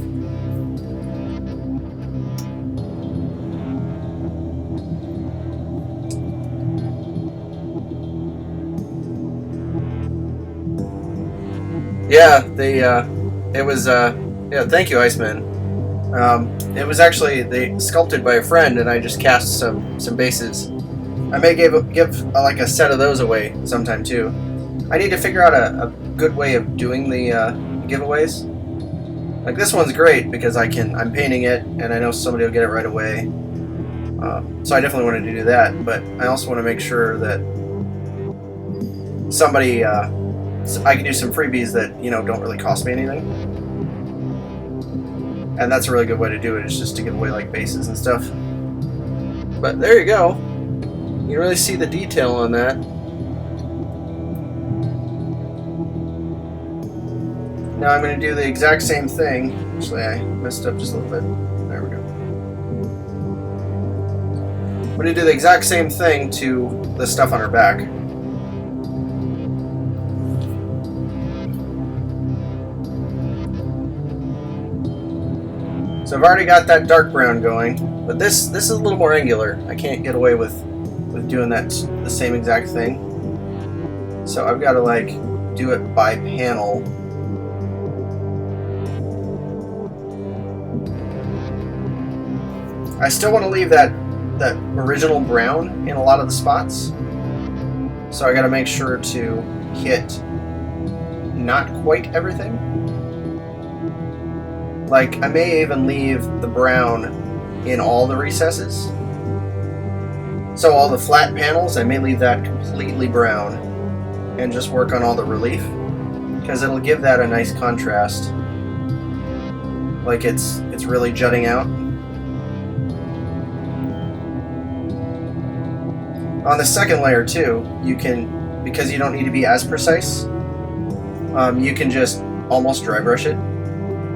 Speaker 1: Yeah, it was, yeah, thank you, Iceman. It was actually sculpted by a friend, and I just cast some bases. I may give like a set of those away sometime too. I need to figure out a good way of doing the giveaways. Like this one's great because I'm painting it and I know somebody will get it right away. So I definitely wanted to do that, but I also want to make sure that somebody I can do some freebies that don't really cost me anything. And that's a really good way to do it. Is just to give away like bases and stuff. But there you go. You can really see the detail on that. Now I'm going to do the exact same thing. Actually, I messed up just a little bit. There we go. I'm going to do the exact same thing to the stuff on her back. So I've already got that dark brown going, but this is a little more angular. I can't get away with doing the same exact thing. So I've got to like do it by panel. I still want to leave that original brown in a lot of the spots. So I got to make sure to hit not quite everything. Like I may even leave the brown in all the recesses. So all the flat panels, I may leave that completely brown and just work on all the relief, because it'll give that a nice contrast. Like it's really jutting out. On the second layer too, you can, because you don't need to be as precise, you can just almost dry brush it.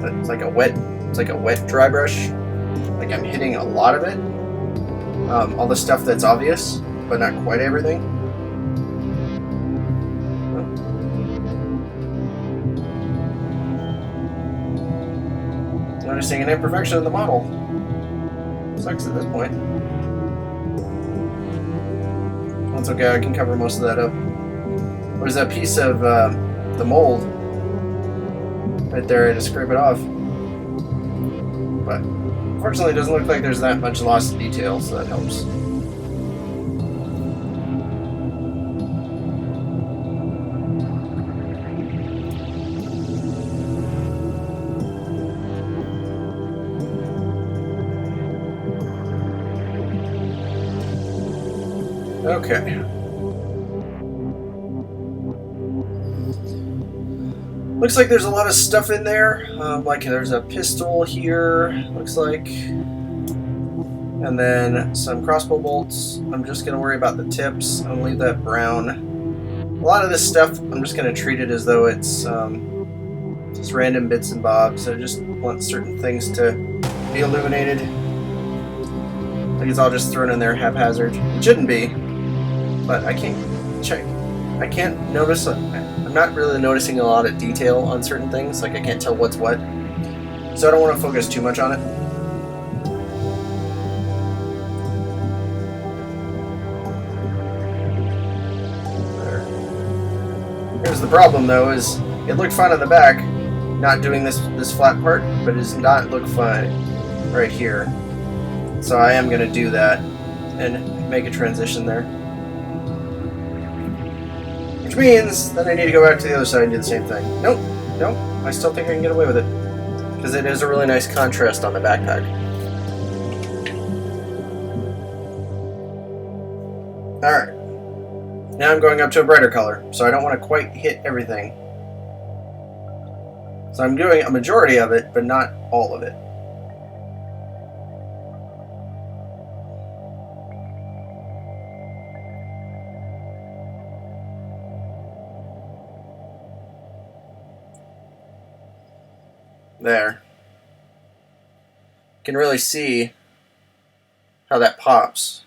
Speaker 1: It's like a wet dry brush. Like I'm hitting a lot of it. All the stuff that's obvious, but not quite everything. Noticing an imperfection in the model. Sucks at this point. That's okay, I can cover most of that up. There's that piece of the mold right there, I had to scrape it off. But unfortunately, it doesn't look like there's that much loss of detail, so that helps. Okay. Looks like there's a lot of stuff in there. Like there's a pistol here, looks like. And then some crossbow bolts. I'm just going to worry about the tips. I'm going to leave that brown. A lot of this stuff, I'm just going to treat it as though it's just random bits and bobs. I just want certain things to be illuminated. Like it's all just thrown in there haphazard. It shouldn't be, but I can't check. I can't notice. I'm not really noticing a lot of detail on certain things. Like I can't tell what's what. So I don't want to focus too much on it. Here's the problem though, is it looked fine on the back, not doing this flat part, but it does not look fine right here. So I am going to do that and make a transition there. Which means that I need to go back to the other side and do the same thing. Nope, I still think I can get away with it. Because it is a really nice contrast on the backpack. Alright, Now I'm going up to a brighter color, so I don't want to quite hit everything. So I'm doing a majority of it, but not all of it. There. You can really see how that pops.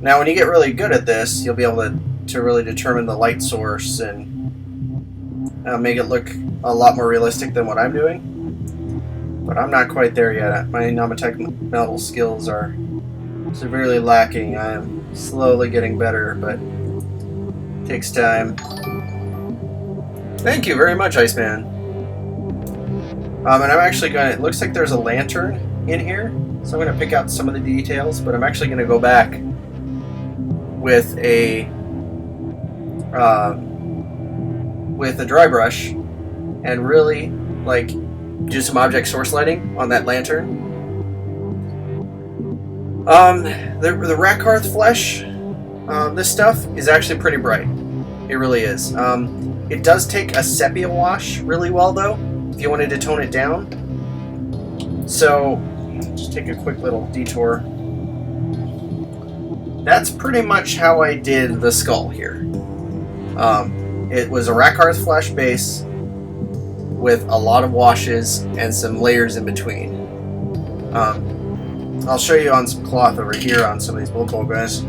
Speaker 1: Now when you get really good at this, you'll be able to really determine the light source and make it look a lot more realistic than what I'm doing. But I'm not quite there yet. My non-technical skills are severely lacking. I am slowly getting better, but it takes time. Thank you very much, Iceman. And I'm actually going to... It looks like there's a lantern in here, so I'm going to pick out some of the details, but I'm actually going to go back with a dry brush and really like do some object source lighting on that lantern. The Rakarth flesh, this stuff is actually pretty bright. It really is. It does take a sepia wash really well though, if you wanted to tone it down. So just take a quick little detour. That's pretty much how I did the skull here. It was a Rakarth flesh base with a lot of washes and some layers in between. I'll show you on some cloth over here on some of these bullet bowl guys.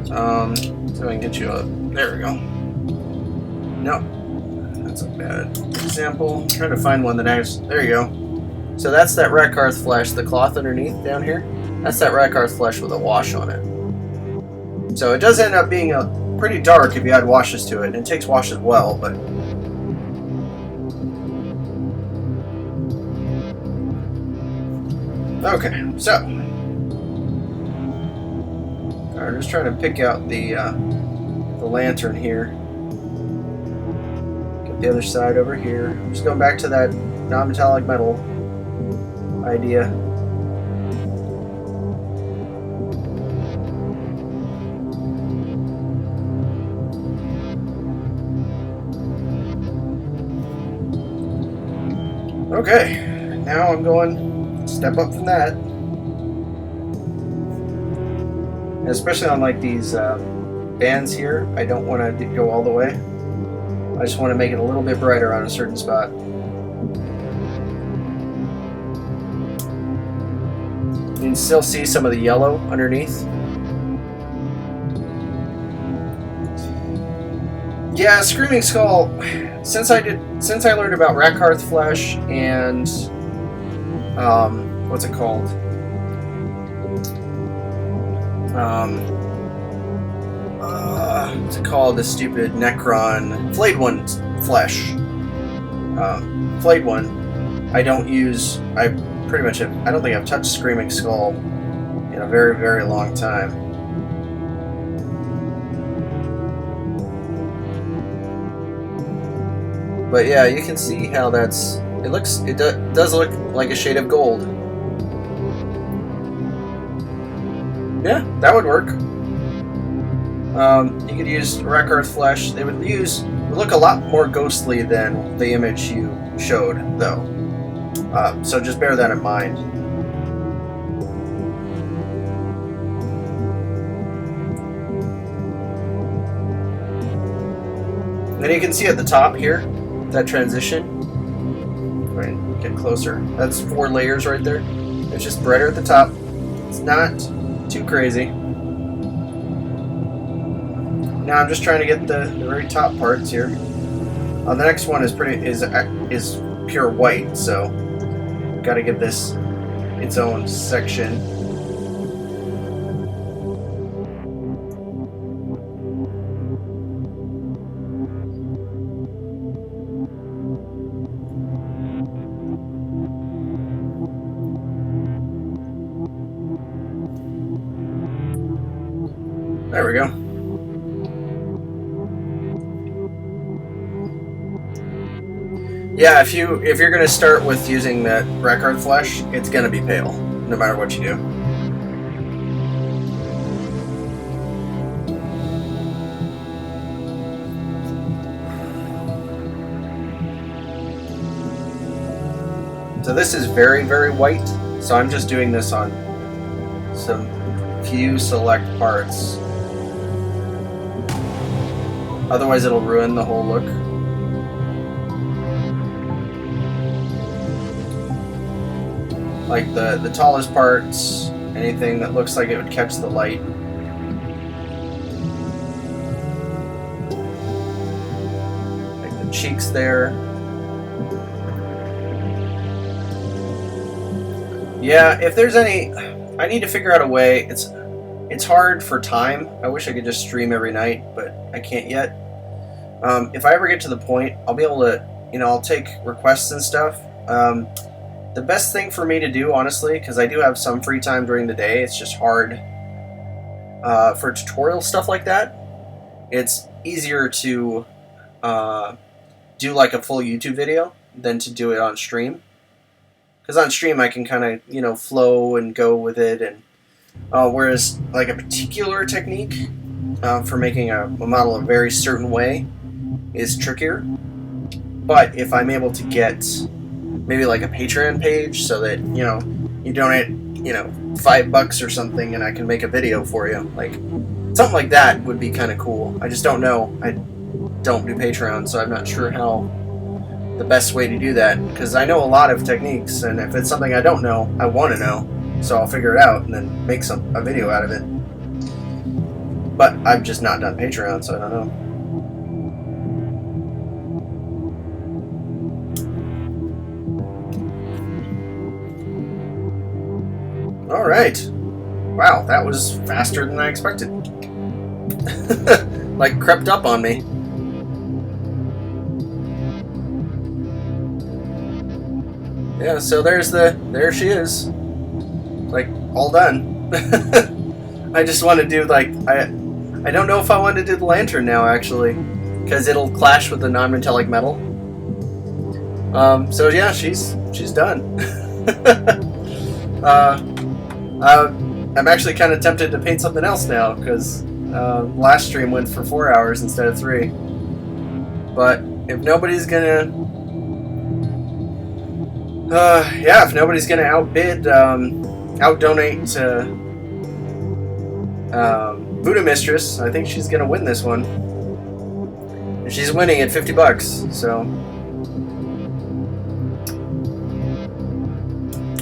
Speaker 1: So I can get you a... There we go. No, that's a bad example. I'm trying to find one that has... There you go. So that's that Rakarth flesh, the cloth underneath down here. That's that Rakarth flesh with a wash on it. So it does end up being pretty dark if you add washes to it. And it takes washes well, but... Okay, so... I'm just trying to pick out the lantern here. Get the other side over here. I'm just going back to that non-metallic metal idea. Okay, now I'm going step up from that. And especially on like these bands here, I don't want to go all the way. I just want to make it a little bit brighter on a certain spot. You can still see some of the yellow underneath. Yeah, Screaming Skull. Since I learned about Rakarth flesh and what's it called? What's it called? The stupid Necron Flayed One flesh. Flayed One. I don't use. I pretty much have. I don't think I've touched Screaming Skull in a very, very long time. But yeah, you can see how that's. It does look like a shade of gold. Yeah, that would work. You could use Rakarth flesh. They would look a lot more ghostly than the image you showed, though. So just bear that in mind. Then you can see at the top here, that transition. Right, get closer. That's 4 layers right there. It's just brighter at the top. It's not too crazy. Now I'm just trying to get the very top parts here. The next one is pure white, so got to give this its own section. There we go. Yeah, if you're gonna start with using that Rakarth flesh, it's gonna be pale, no matter what you do. So this is very, very white. So I'm just doing this on some few select parts. Otherwise it'll ruin the whole look. Like the tallest parts, anything that looks like it would catch the light. Like the cheeks there. Yeah, if there's any, I need to figure out a way. It's hard for time. I wish I could just stream every night, but I can't yet. If I ever get to the point, I'll be able to, I'll take requests and stuff. The best thing for me to do, honestly, because I do have some free time during the day, it's just hard for tutorial stuff like that. It's easier to do like a full YouTube video than to do it on stream. Because on stream I can kind of, flow and go with it, and whereas like a particular technique for making a model a very certain way is trickier. But if I'm able to get maybe like a Patreon page so that, you donate, $5 or something and I can make a video for you. Like, something like that would be kind of cool. I just don't know. I don't do Patreon, so I'm not sure how the best way to do that. Because I know a lot of techniques, and if it's something I don't know, I want to know. So I'll figure it out and then make a video out of it. But I've just not done Patreon, so I don't know. Alright. Wow, that was faster than I expected. Like, crept up on me. Yeah, so there she is. Like, all done. I just want to do, like, I don't know if I want to do the lantern now, actually. Because it'll clash with the non-metallic metal. So yeah, she's done. I'm actually kind of tempted to paint something else now, because last stream went for 4 hours instead of 3. But if nobody's gonna, if nobody's gonna outbid, outdonate to Voodoo Mistress, I think she's gonna win this one. And she's winning at $50, so.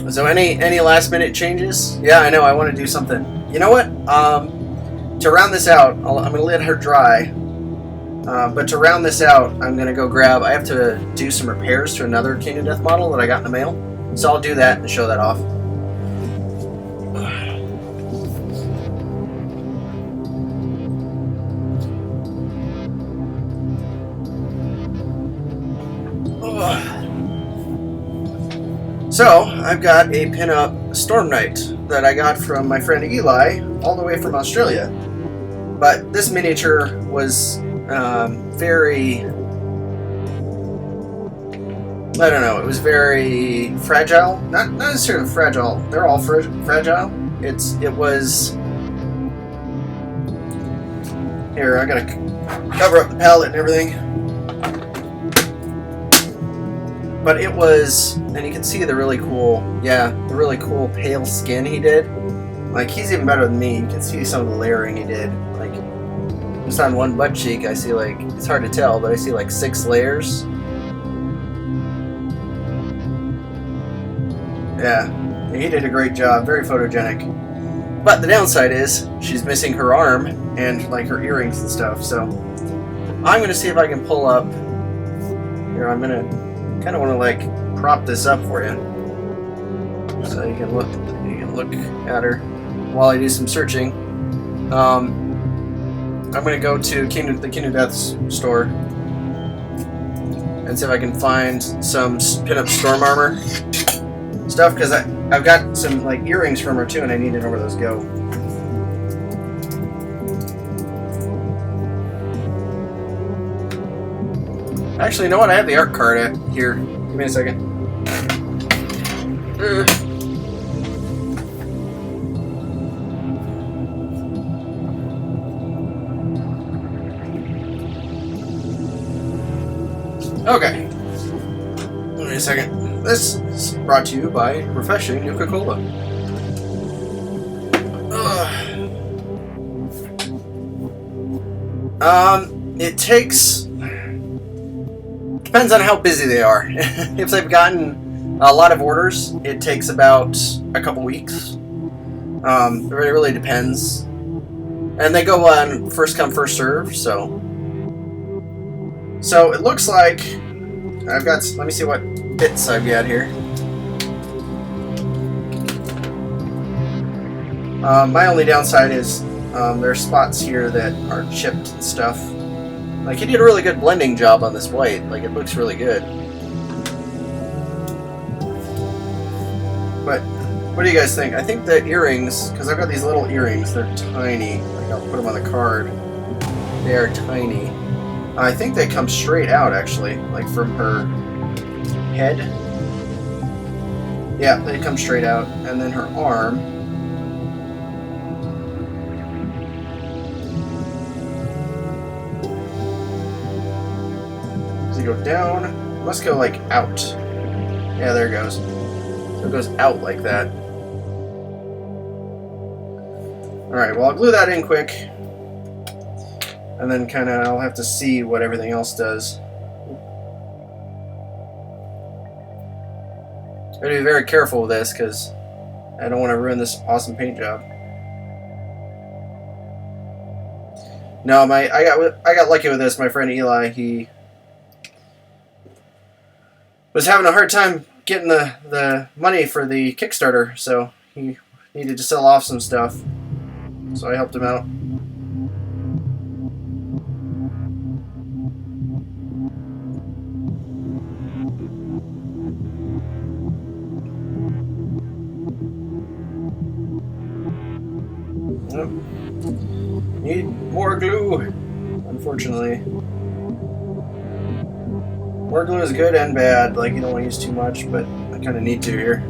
Speaker 1: So any last minute changes? Yeah, I know, I want to do something. You know what? To round this out, I'm going to let her dry. But to round this out, I'm going to go grab, I have to do some repairs to another King of Death model that I got in the mail. So I'll do that and show that off. So, I've got a pin-up Storm Knight that I got from my friend Eli, all the way from Australia. But this miniature was very, I don't know, it was very fragile. Not necessarily fragile, they're all fragile. It was, here, I gotta cover up the palette and everything. But it was, and you can see the really cool, the really cool pale skin he did. Like, he's even better than me. You can see some of the layering he did. Like, just on one butt cheek, I see, like, it's hard to tell, but I see, like, 6 layers. Yeah, he did a great job. Very photogenic. But the downside is, she's missing her arm and, like, her earrings and stuff. So, I'm going to see if I can pull up. Here, I'm going to kind of want to, like, prop this up for you, so you can look at her while I do some searching. I'm going to go to the King of Death's store and see if I can find some pin-up storm armor stuff, because I've got some, like, earrings from her too, and I need to know where those go. Actually, you know what? I have the art card here. Give me a second. Okay. Give me a second. This It's brought to you by refreshing Nuka-Cola. It takes... Depends on how busy they are. If they've gotten a lot of orders, it takes about a couple weeks. It really depends. And they go on first come, first serve, so it looks like I've got... Let me see what bits I've got here. My only downside is there's spots here that are chipped and stuff. Like, he did a really good blending job on this white. Like, it looks really good. But what do you guys think? I think the earrings, because I've got these little earrings, they're tiny. Like, I'll put them on the card. They are tiny. I think they come straight out, actually, like from her head. Yeah, they come straight out. And then her arm. Does it go down? It must go, like, out. Yeah, there it goes. So it goes out like that. Alright, well, I'll glue that in quick. And then kind of I'll have to see what everything else does. I gotta be very careful with this because I don't want to ruin this awesome paint job. No, I got lucky with this. My friend Eli, he was having a hard time getting the money for the Kickstarter, so he needed to sell off some stuff. So I helped him out. Nope. Need more glue, unfortunately. More glue is good and bad. Like, you don't want to use too much, but I kind of need to here.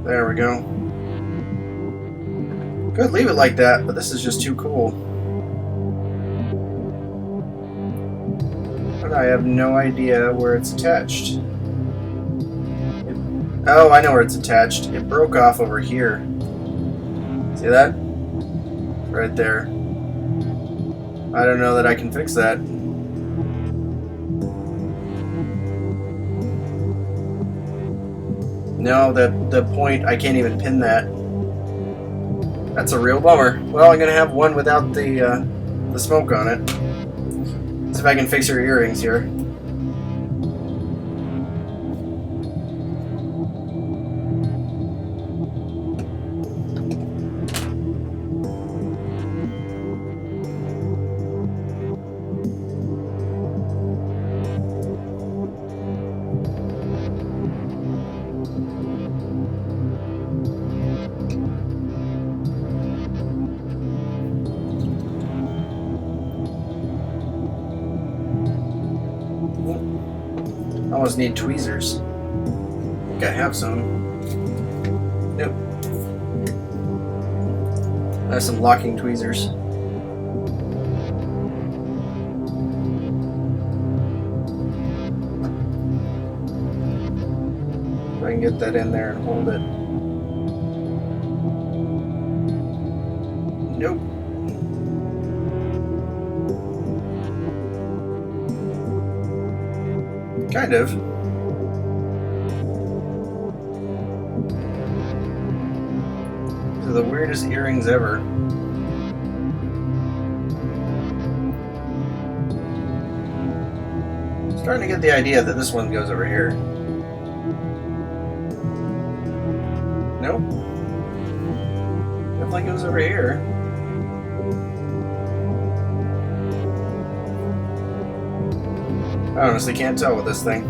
Speaker 1: There we go. Could leave it like that, but this is just too cool. And I have no idea where it's attached. Oh, I know where it's attached. It broke off over here. See that? Right there. I don't know that I can fix that. No, the point, I can't even pin that. That's a real bummer. Well, I'm gonna have one without the smoke on it. Let's see if I can fix her earrings here. I almost need tweezers. I think I have some. Nope. I have some locking tweezers. If I can get that in there and hold it. Nope. Kind of. These are the weirdest earrings ever. Starting to get the idea that this one goes over here. Nope. Definitely goes over here. I honestly can't tell with this thing.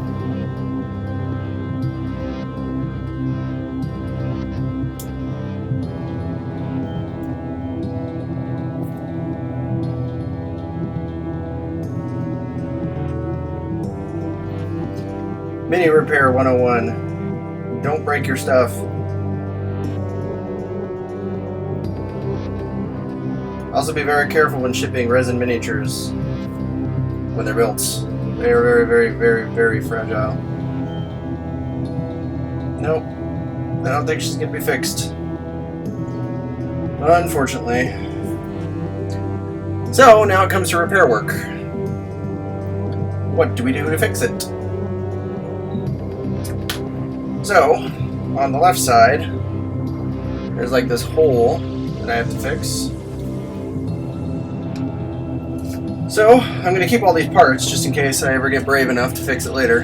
Speaker 1: Mini Repair 101. Don't break your stuff. Also be very careful when shipping resin miniatures when they're built. They are very, very, very, very fragile. Nope. I don't think she's going to be fixed. Unfortunately. So, now it comes to repair work. What do we do to fix it? So, on the left side, there's like this hole that I have to fix. So, I'm going to keep all these parts just in case I ever get brave enough to fix it later.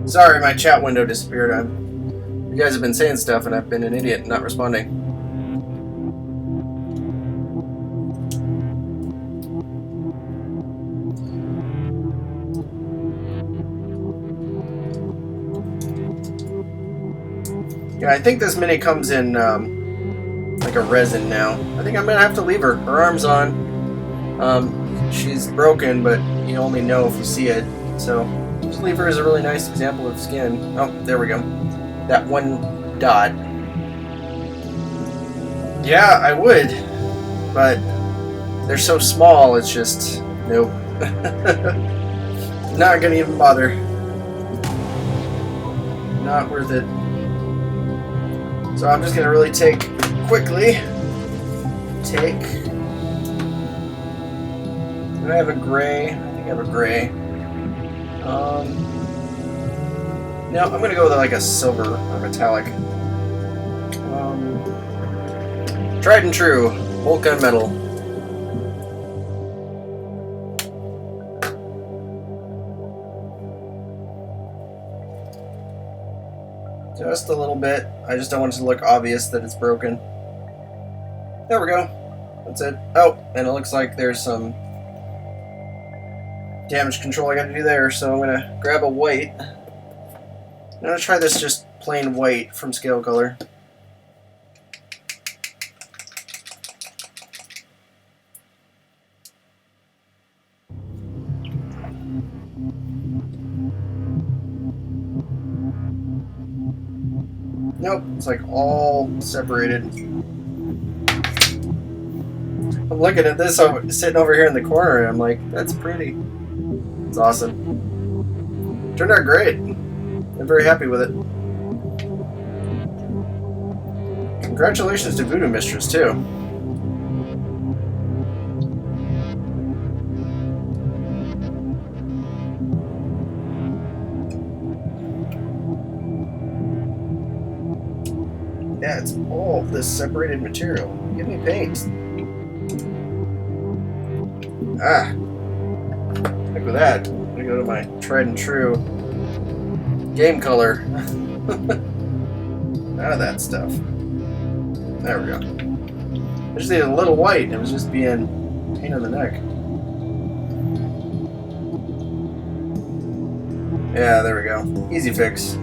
Speaker 1: Sorry, my chat window disappeared. You guys have been saying stuff and I've been an idiot not responding. Yeah, I think this mini comes in like a resin now. I think I'm gonna have to leave her. Her arm's on. She's broken, but you only know if you see it. So just leave her as a really nice example of skin. Oh, there we go. That one dot. Yeah, I would, but they're so small. It's just nope. Not gonna even bother. Not worth it. So I'm just gonna really quickly take. Do I have a gray? I think I have a gray. No, I'm gonna go with like a silver or metallic. Tried and true, bolt gun metal. Just a little bit. I just don't want it to look obvious that it's broken. There we go. That's it. Oh, and it looks like there's some damage control I gotta do there, so I'm gonna grab a white. I'm gonna try this just plain white from Scale Color. Nope, it's like all separated. I'm looking at this sitting over here in the corner and I'm like, that's pretty. It's awesome. Turned out great. I'm very happy with it. Congratulations to Voodoo Mistress, too. Yeah, it's all this separated material. Give me paint. Ah. Heck with that. I'm gonna go to my tried and true game color. Out of that stuff. There we go. I just needed a little white. It was just being a pain in the neck. Yeah, there we go. Easy fix.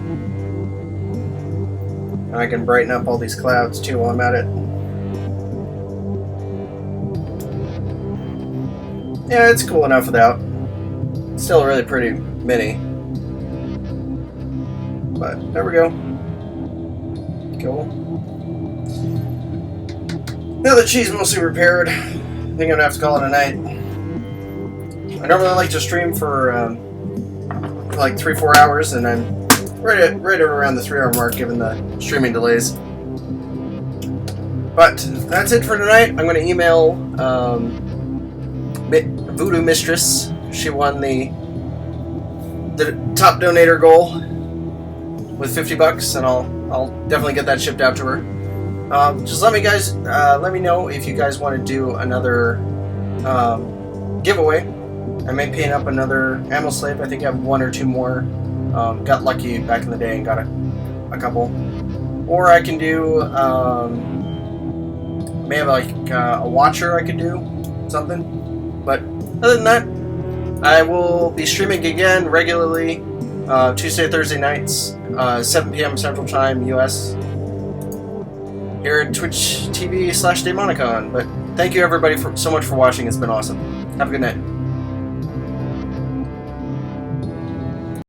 Speaker 1: And I can brighten up all these clouds too while I'm at it. Yeah, it's cool enough without. It's still a really pretty mini. But there we go. Cool. Now that she's mostly repaired, I think I'm gonna have to call it a night. I normally like to stream for like 3-4 hours, and I'm right around the 3-hour mark given the streaming delays. But that's it for tonight. I'm gonna email Voodoo Mistress. She won the top donator goal with $50, and I'll definitely get that shipped out to her. Just let me know if you guys want to do another giveaway. I may paint up another ammo slave. I think I have 1 or 2 more. Got lucky back in the day and got a couple. Or I can do may have like a watcher I could do something. But other than that, I will be streaming again regularly Tuesday, Thursday nights, 7 p.m. Central Time, US, here at Twitch TV /Daemonicon. But thank you everybody so much for watching. It's been awesome. Have a good night.